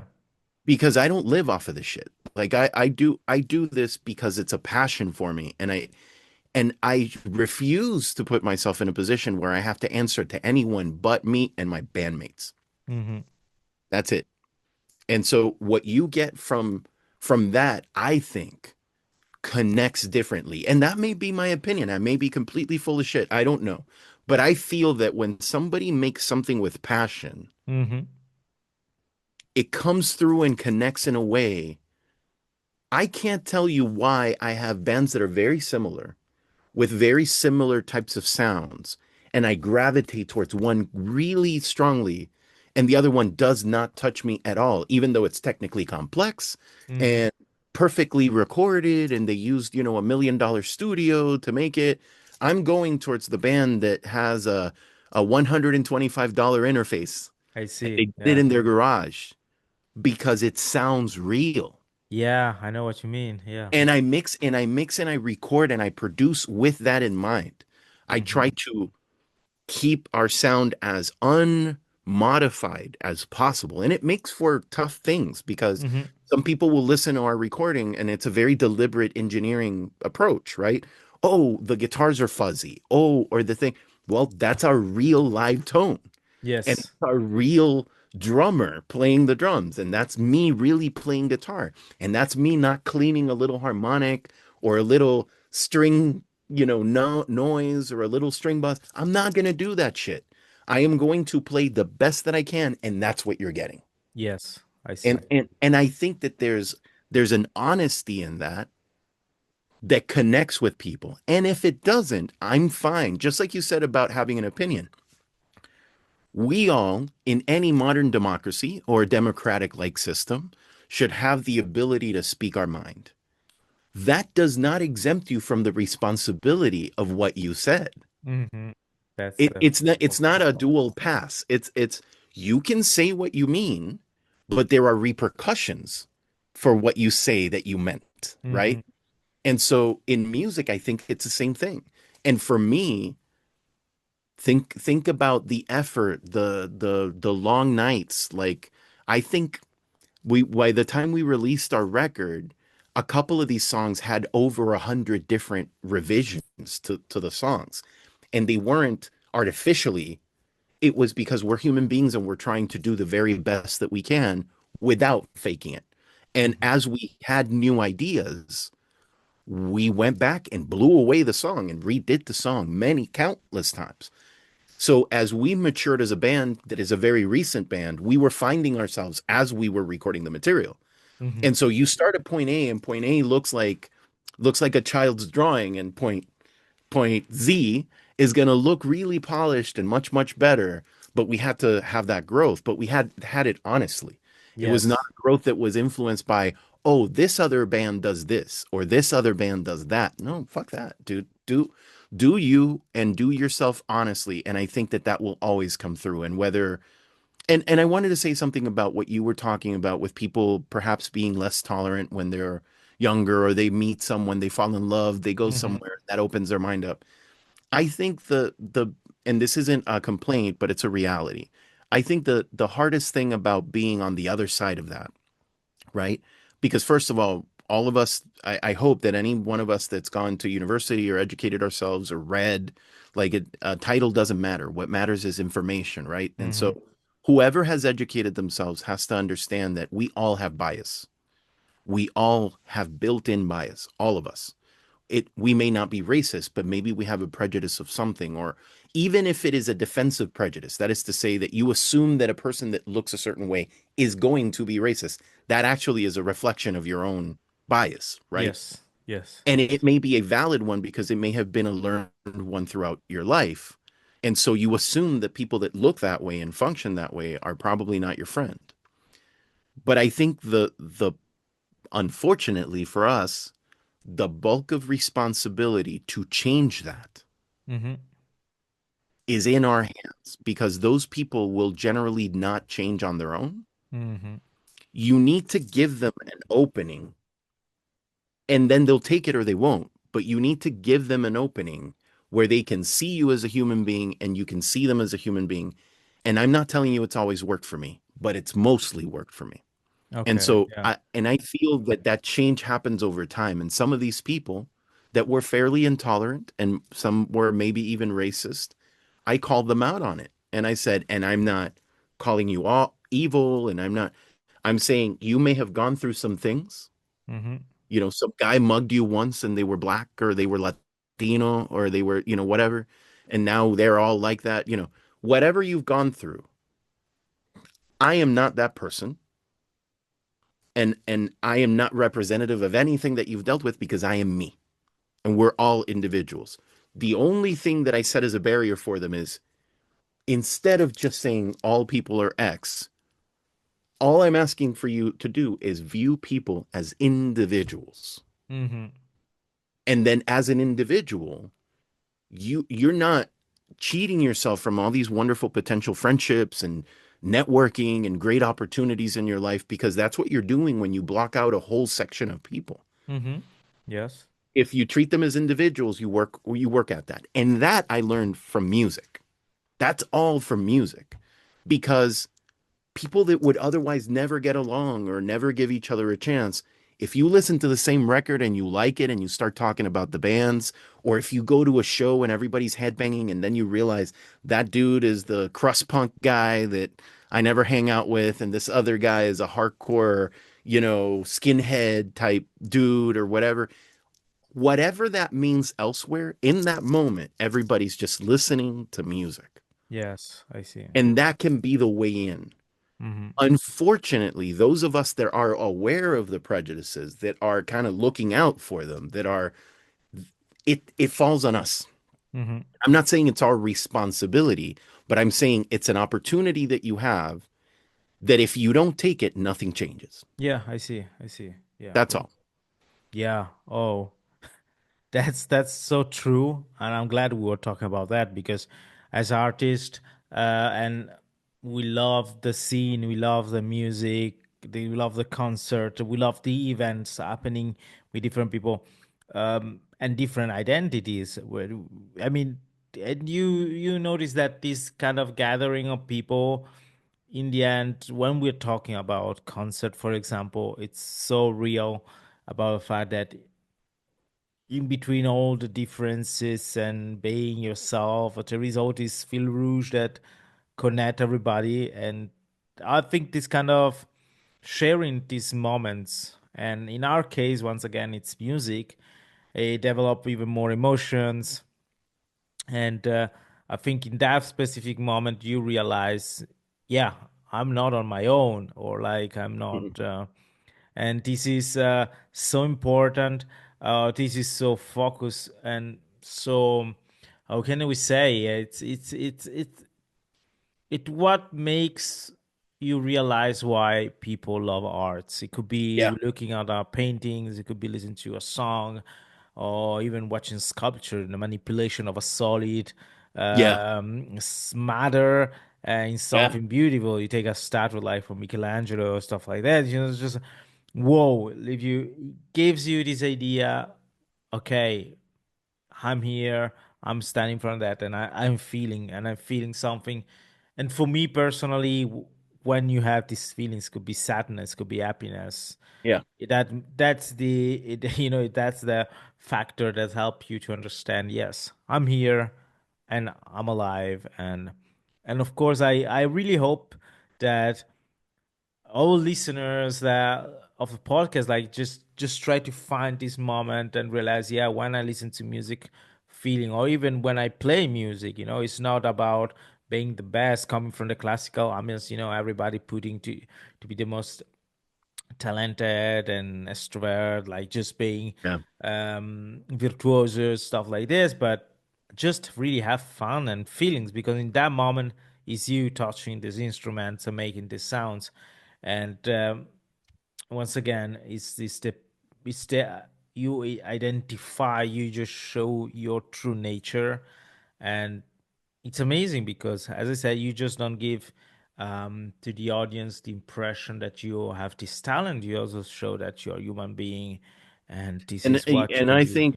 because I don't live off of this shit. Like I do this because it's a passion for me, and I refuse to put myself in a position where I have to answer to anyone but me and my bandmates. Mm-hmm. That's it. And so what you get from that, I think, connects differently. And that may be my opinion. I may be completely full of shit. I don't know. But I feel that when somebody makes something with passion, Mm-hmm. it comes through and connects in a way. I can't tell you why I have bands that are very similar with very similar types of sounds, and I gravitate towards one really strongly, and the other one does not touch me at all, even though it's technically complex Mm-hmm. and perfectly recorded, and they used, $1 million studio to make it. I'm going towards the band that has a $125 interface, I and see. they did it Yeah. in their garage because it sounds real. Yeah, I know what you mean. Yeah. And I mix and I record and I produce with that in mind. I Mm-hmm. try to keep our sound as unmodified as possible. And it makes for tough things because Mm-hmm. some people will listen to our recording and it's a very deliberate engineering approach, right? Oh, the guitars are fuzzy. Oh, or the thing. Well, that's our real live tone. And Yes. it's our real drummer playing the drums. And that's me really playing guitar. And that's me not cleaning a little harmonic or a little string, no noise or a little string bus. I'm not going to do that shit. I am going to play the best that I can, and that's what you're getting. Yes, I see. And I think that there's an honesty in that that connects with people. And if it doesn't, I'm fine. Just like you said about having an opinion. We all, in any modern democracy or democratic like system, should have the ability to speak our mind. That does not exempt you from the responsibility of what you said. Mm-hmm. That's It, the it's not it's not important a part. dual pass. It's you can say what you mean, but there are repercussions for what you say that you meant, right? Mm-hmm. And so in music, I think it's the same thing. And for me, think about the effort, the long nights. Like I think we by the time we released our record, a couple of these songs had over 100 different revisions to the songs, and they weren't artificially. It was because we're human beings and we're trying to do the very best that we can without faking it. And Mm-hmm. as we had new ideas, we went back and blew away the song and redid the song many countless times. So as we matured as a band that is a very recent band, we were finding ourselves as we were recording the material. Mm-hmm. And so you start at point A and point A looks like a child's drawing, and point Z is going to look really polished and much, much better. But we had to have that growth, but we had it honestly. It was not Yes. a growth that was influenced by, oh, this other band does this or this other band does that. No, fuck that, dude. Do you and do yourself honestly. And I think that that will always come through. And I wanted to say something about what you were talking about with people perhaps being less tolerant when they're younger or they meet someone, they fall in love, they go Mm-hmm. somewhere that opens their mind up. I think the and this isn't a complaint, but it's a reality. I think the hardest thing about being on the other side of that, right? Because first of all of us, I hope that any one of us that's gone to university or educated ourselves or read, like a title doesn't matter. What matters is information, right? And Mm-hmm. so whoever has educated themselves has to understand that we all have bias. We all have built-in bias, all of us. We may not be racist, but maybe we have a prejudice of something, or even if it is a defensive prejudice, that is to say that you assume that a person that looks a certain way is going to be racist. That actually is a reflection of your own bias, right? Yes. Yes. And it Yes. may be a valid one because it may have been a learned one throughout your life. And so you assume that people that look that way and function that way are probably not your friend. But I think the unfortunately for us, the bulk of responsibility to change that Mm-hmm. is in our hands because those people will generally not change on their own. Mm-hmm. You need to give them an opening and then they'll take it or they won't. But you need to give them an opening where they can see you as a human being and you can see them as a human being. And I'm not telling you it's always worked for me, but it's mostly worked for me. And Okay. so Yeah. I feel that that change happens over time. And some of these people that were fairly intolerant and some were maybe even racist, I called them out on it. And I said, and I'm not calling you all evil. And I'm saying you may have gone through some things. Mm-hmm. Some guy mugged you once and they were black or they were Latino or they were, whatever. And now they're all like that. Whatever you've gone through, I am not that person. And I am not representative of anything that you've dealt with because I am me. And we're all individuals. The only thing that I set as a barrier for them is instead of just saying all people are X, all I'm asking for you to do is view people as individuals. Mm-hmm. And then as an individual, you're not cheating yourself from all these wonderful potential friendships and networking and great opportunities in your life because that's what you're doing when you block out a whole section of people. Mm-hmm. Yes. If you treat them as individuals, you work at that. And that I learned from music. That's all from music because people that would otherwise never get along or never give each other a chance, if you listen to the same record and you like it and you start talking about the bands, or if you go to a show and everybody's headbanging and then you realize that dude is the crust punk guy that I never hang out with, and this other guy is a hardcore, skinhead type dude or whatever that means elsewhere, in that moment, everybody's just listening to music. Yes. I see. And that can be the way in. Mm-hmm. Unfortunately, those of us that are aware of the prejudices, that are kind of looking out for them, it falls on us. Mm-hmm. I'm not saying it's our responsibility, but I'm saying it's an opportunity that you have that if you don't take it, nothing changes. Yeah. I see. I see. Yeah. That's all. Yeah. Oh. That's so true, and I'm glad we were talking about that because as artists, and we love the scene, we love the music, we love the concert, we love the events happening with different people, and different identities. I mean, and you notice that this kind of gathering of people, in the end, when we're talking about concert, for example, it's so real about the fact that in between all the differences and being yourself, there is all this fil rouge that connect everybody. And I think this kind of sharing these moments, and in our case, once again, it's music, it develop even more emotions. And I think in that specific moment, you realize, yeah, I'm not on my own, or like I'm Mhm. not. And this is so important. This is so focused and so. How can we say it what makes you realize why people love arts. It could be Yeah. looking at our paintings, it could be listening to a song, or even watching sculpture, the manipulation of a solid Yeah. matter in Yeah. something beautiful. You take a statue like from Michelangelo or stuff like that, it's just whoa, if you it gives you this idea, okay, I'm here, I'm standing in front of that, and I'm feeling something. And for me personally, when you have these feelings, could be sadness, could be happiness. Yeah. That that's the that's the factor that help you to understand. Yes, I'm here, and I'm alive, and of course, I really hope that all listeners that of the podcast like just try to find this moment and realize, yeah, when I listen to music feeling, or even when I play music, it's not about being the best coming from the classical. I mean, everybody putting to be the most talented and extrovert, like just being Yeah. virtuoso, stuff like this, but just really have fun and feelings because in that moment is you touching these instruments and making these sounds. And once again, it's the you identify, you just show your true nature, and it's amazing because, as I said, you just don't give to the audience the impression that you have this talent. You also show that you're a human being, and this And is what you and can I do. think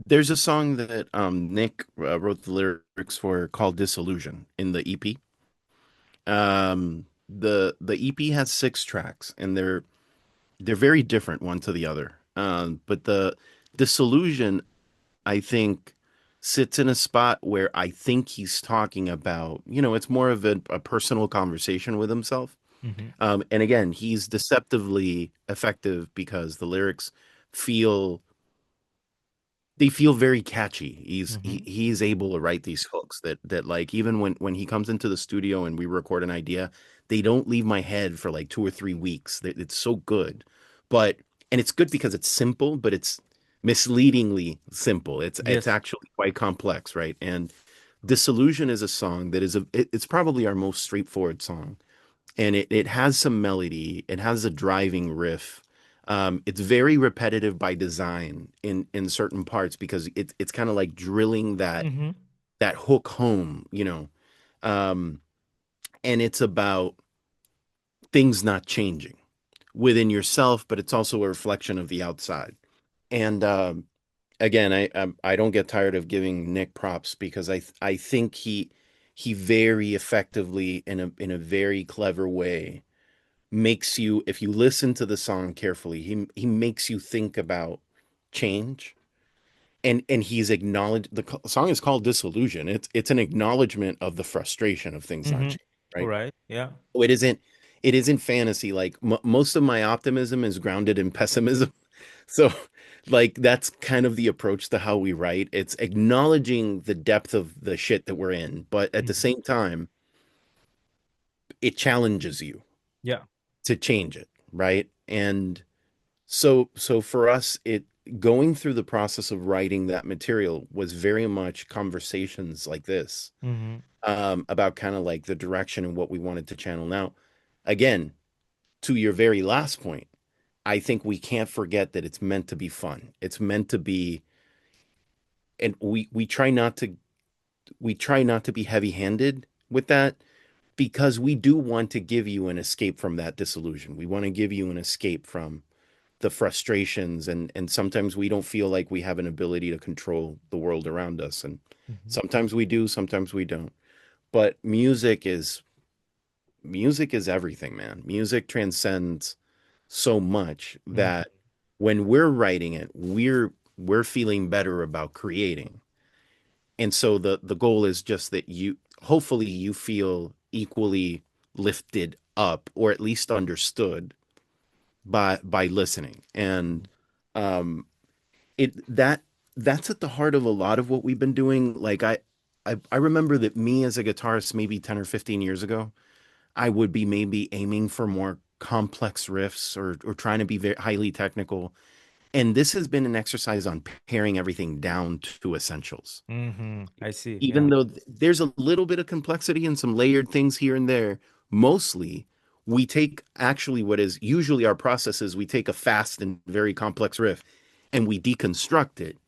there's a song that Nick wrote the lyrics for called Disillusion in the EP. The EP has 6 tracks and they're very different one to the other. But the Disillusion, I think, sits in a spot where I think he's talking about, it's more of a personal conversation with himself. Hmm. And again, he's deceptively effective because the lyrics feel they feel very catchy. Hmm. He's able to write these hooks that like even when he comes into the studio and we record an idea, they don't leave my head for like 2 or 3 weeks. It's so good, but and it's good because it's simple, but it's misleadingly simple. It's Yes. actually quite complex, right? And Disillusion is a song that it's probably our most straightforward song, and it has some melody. It has a driving riff. It's very repetitive by design in certain parts because it's kind of like drilling Hmm. that hook home. Um, and it's about things not changing within yourself, but it's also a reflection of the outside. And again, I don't get tired of giving Nick props because I think he very effectively in a very clever way makes you, if you listen to the song carefully, he makes you think about change, and he's acknowledged song is called Disillusion. It's an acknowledgement of the frustration of things not Hmm. changing, right? Right. Yeah. So it isn't fantasy. Like most of my optimism is grounded in pessimism. So like that's kind of the approach to how we write. It's acknowledging the depth of the shit that we're in, but at the Hmm. same time, it challenges you Yeah. to change it, right? And so for us, it going through the process of writing that material was very much conversations like this, Hmm. about kind of like the direction and what we wanted to channel. Now, again, to your very last point, I think we can't forget that it's meant to be fun. It's meant to be, and we try not to be heavy-handed with that because we do want to give you an escape from that disillusion. We want to give you an escape from the frustrations, and sometimes we don't feel like we have an ability to control the world around us, and Hmm. sometimes we do, sometimes we don't. But music is everything, man. Music transcends so much Hmm. that when we're writing it, we're feeling better about creating. And so the goal is just that you hopefully you feel equally lifted up or at least understood by listening. And um it that's at the heart of a lot of what we've been doing. Like I remember that me as a guitarist maybe 10 or 15 years ago, I would be maybe aiming for more complex riffs or trying to be very highly technical. And this has been an exercise on paring everything down to essentials. Hmm. I see. Even Yeah. though there's a little bit of complexity and some layered things here and there, mostly we take actually what is usually our process is we take a fast and very complex riff and we deconstruct it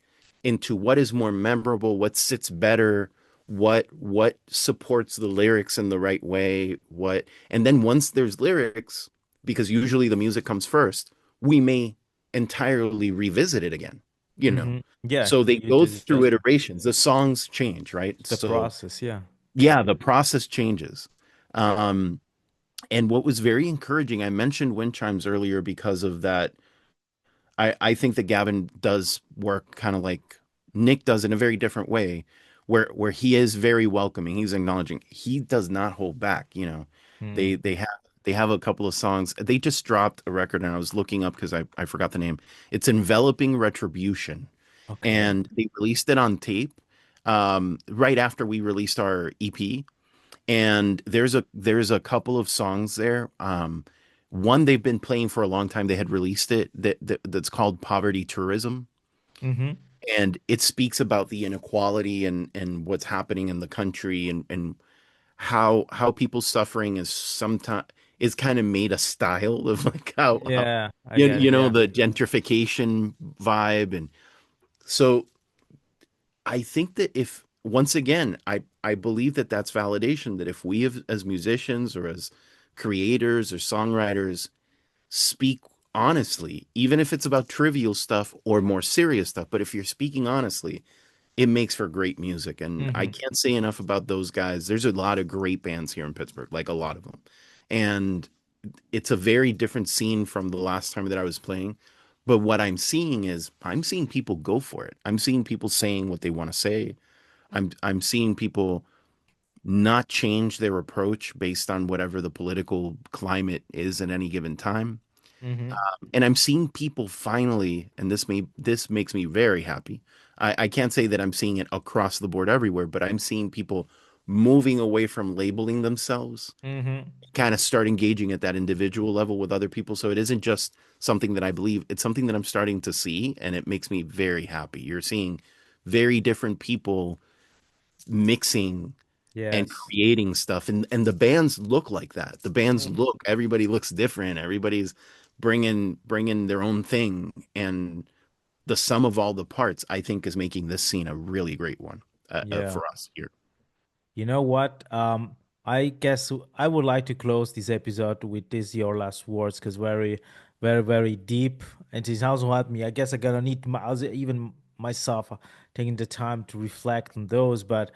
into what is more memorable, what sits better, what supports the lyrics in the right way, and then once there's lyrics, because usually the music comes first, we may entirely revisit it again, you know. Hmm. Yeah. So they You go do the through adjustment. iterations. The songs change, right? It's the So process. Yeah. yeah, the process changes. Um, and what was very encouraging, I mentioned wind chimes earlier because of that. I think that Gavin does work kind of like Nick does in a very different way, where he is very welcoming. He's acknowledging. He does not hold back. Mm. They have a couple of songs. They just dropped a record, and I was looking up because I forgot the name. It's Enveloping Retribution, Okay. and they released it on tape right after we released our EP. And there's a couple of songs there One they've been playing for a long time. They had released it that's called Poverty Tourism, Mm-hmm. and it speaks about the inequality and what's happening in the country and how people's suffering is sometimes is kind of made a style of like how Yeah, I get you it. know Yeah. the gentrification vibe. And so I think that if once again I believe that that's validation, that if we have, as musicians or as creators or songwriters, speak honestly, even if it's about trivial stuff or more serious stuff, but if you're speaking honestly, it makes for great music. And I Mm-hmm. can't say enough about those guys. There's a lot of great bands here in Pittsburgh, like a lot of them. And it's a very different scene from the last time that I was playing. But what I'm seeing is I'm seeing people go for it. I'm seeing people saying what they want to say. I'm seeing people not change their approach based on whatever the political climate is at any given time. Mm-hmm. And I'm seeing people finally, and this makes me very happy. I can't say that I'm seeing it across the board everywhere, but I'm seeing people moving away from labeling themselves, Mm-hmm. kind of start engaging at that individual level with other people. So it isn't just something that I believe, it's something that I'm starting to see, and it makes me very happy. You're seeing very different people mixing and Yes. creating stuff, and the bands look like that. The bands Mm-hmm. look, everybody looks different. Everybody's bringing their own thing, and the sum of all the parts, I think, is making this scene a really great one Yeah. for us here. You know what? I guess I would like to close this episode with this your last words because very, very, very deep, and it also helped me. I guess I gotta need even myself taking the time to reflect on those. But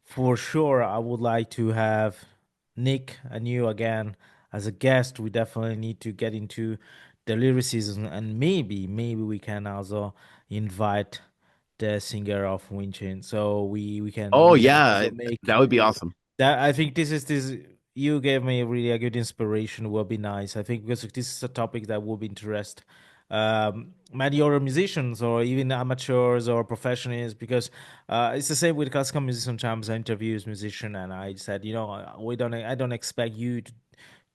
for sure, I would like to have Nick and you again as a guest. We definitely need to get into the lyricism, and maybe we can also invite the singer of Winchin. So Oh we can yeah, also make that would be awesome. that. I think this you gave me really a good inspiration. Will be nice. I think because this is a topic that will be interest many other musicians or even amateurs or professionals because it's the same with classical music. Sometimes I interview a musician and I said, we don't I don't expect you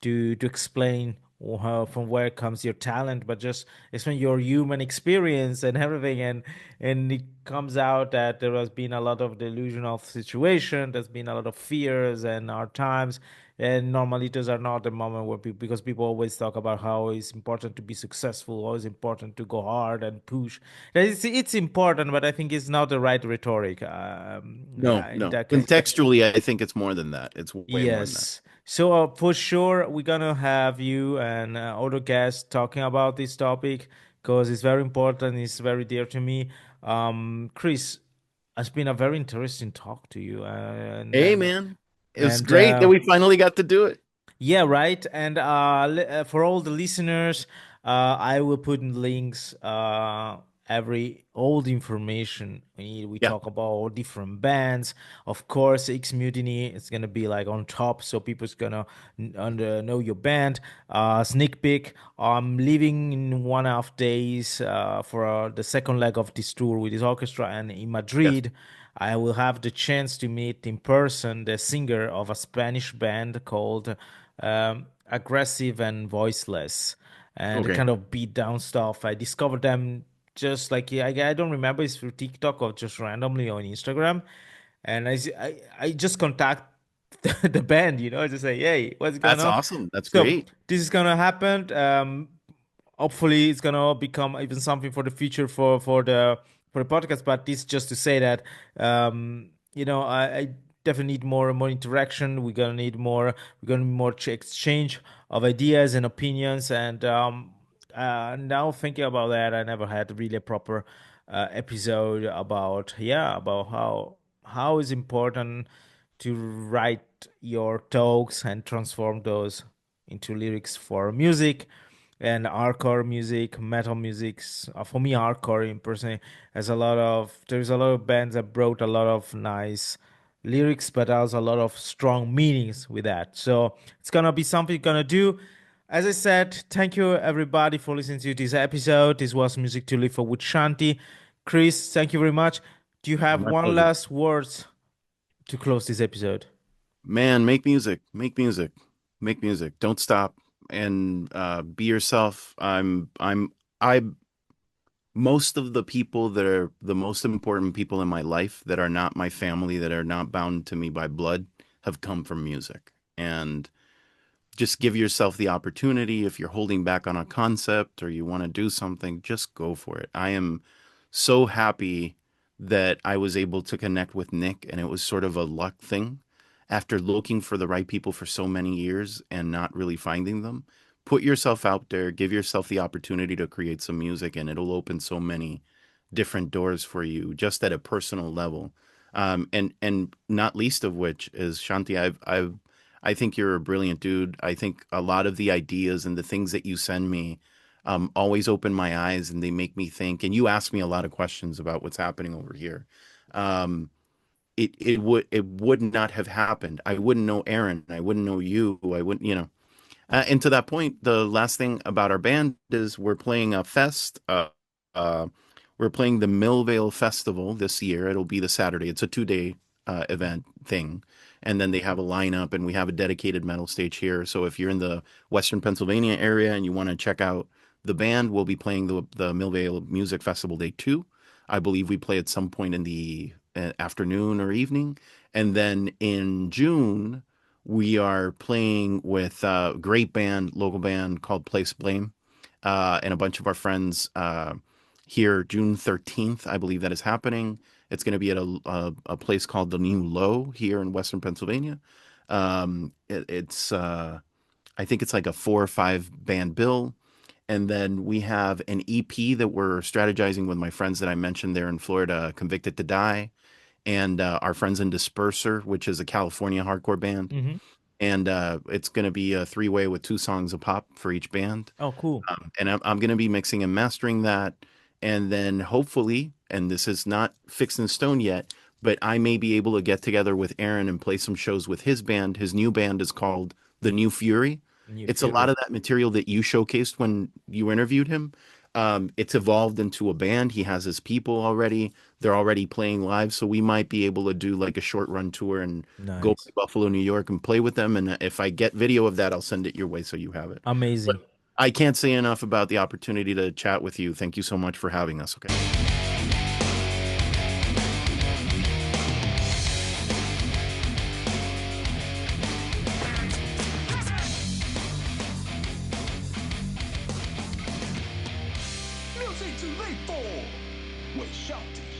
to explain how, from where comes your talent, but just explain your human experience and everything. And it comes out that there has been a lot of delusional situation. There's been a lot of fears and hard times. And normally those are not the moment where people, because people always talk about how it's important to be successful, always important to go hard and push. It's important, but I think it's not the right rhetoric. No, In no. that case. Contextually, I think it's more than that. It's way more than that. Yes. So for sure, we're gonna have you and other guests talking about this topic because it's very important. It's very dear to me. Chris, it's been a very interesting talk to you, Hey, man, it was and great that we finally got to do it. yeah, right. And for all the listeners, I will put in links every all the information we Yeah, talk about all different bands. Of course, XMutiny is gonna be like on top, so people's gonna know your band. Sneak peek. I'm leaving in 1.5 days for the second leg of this tour with this orchestra, and in yes. Madrid. I will have the chance to meet in person the singer of a Spanish band called aggressive and voiceless and the Okay, kind of beat down stuff. I discovered them just like yeah, I don't remember it's through TikTok or just randomly on Instagram, and I just contact the band, just say, hey, what's going that's on? awesome. That's So great. this is gonna happen. Hopefully it's gonna become even something for the future for the podcast. But this just to say that I definitely need more and more interaction. We're gonna need more exchange of ideas and opinions. And now thinking about that, I never had really a proper episode about how is important to write your talks and transform those into lyrics for music and hardcore music, metal music. For me, hardcore in person has there's a lot of bands that brought a lot of nice lyrics, but also a lot of strong meanings with that. So it's gonna be something gonna do. As I said, thank you everybody for listening to this episode. This was Music to Live for with Shanti. Chris, thank you very much. Do you have My one pleasure. last words to close this episode? Man, make music, make music, make music. Don't stop. and be yourself. I most of the people that are the most important people in my life that are not my family, that are not bound to me by blood, have come from music. And just give yourself the opportunity. If you're holding back on a concept or you want to do something, just go for it. I am so happy that I was able to connect with Nick, and it was sort of a luck thing. After looking for the right people for so many years and not really finding them, put yourself out there, give yourself the opportunity to create some music, and it'll open so many different doors for you just at a personal level. And not least of which is Shanti. I think you're a brilliant dude. I think a lot of the ideas and the things that you send me always open my eyes, and they make me think. And you ask me a lot of questions about what's happening over here. Um, it would not have happened. I wouldn't know Aaron. I wouldn't know you. I wouldn't, and to that point, the last thing about our band is we're playing a fest. Uh, we're playing the Millvale Festival this year. It'll be the Saturday. It's a 2 day event thing. And then they have a lineup, and we have a dedicated metal stage here. So if you're in the Western Pennsylvania area and you want to check out the band, we'll be playing the Millvale Music Festival Day 2. I believe we play at some point in the afternoon or evening. And then in June, we are playing with a great band, local band called Place Blame, and a bunch of our friends here June 13th. I believe that is happening. It's going to be at a place called the New Low here in Western Pennsylvania. It's I think it's like a 4 or 5 band bill. And then we have an EP that we're strategizing with my friends that I mentioned there in Florida, Convicted to Die, and our friends in Disperser, which is a California hardcore band. Hmm. And it's going to be a 3-way with 2 songs a pop for each band. Oh, cool. And I'm going to be mixing and mastering that. And then hopefully, and this is not fixed in stone yet, but I may be able to get together with Aaron and play some shows with his band. His new band is called The New Fury. New It's a lot Fury. of that material that you showcased when you interviewed him. It's evolved into a band. He has his people already. They're already playing live. So we might be able to do like a short run tour and go to Nice. Buffalo, New York and play with them. And if I get video of that, I'll send it your way so you have it. But Amazing. I can't say enough about the opportunity to chat with you. Thank you so much for having us. Okay. Music to live for with Shanti.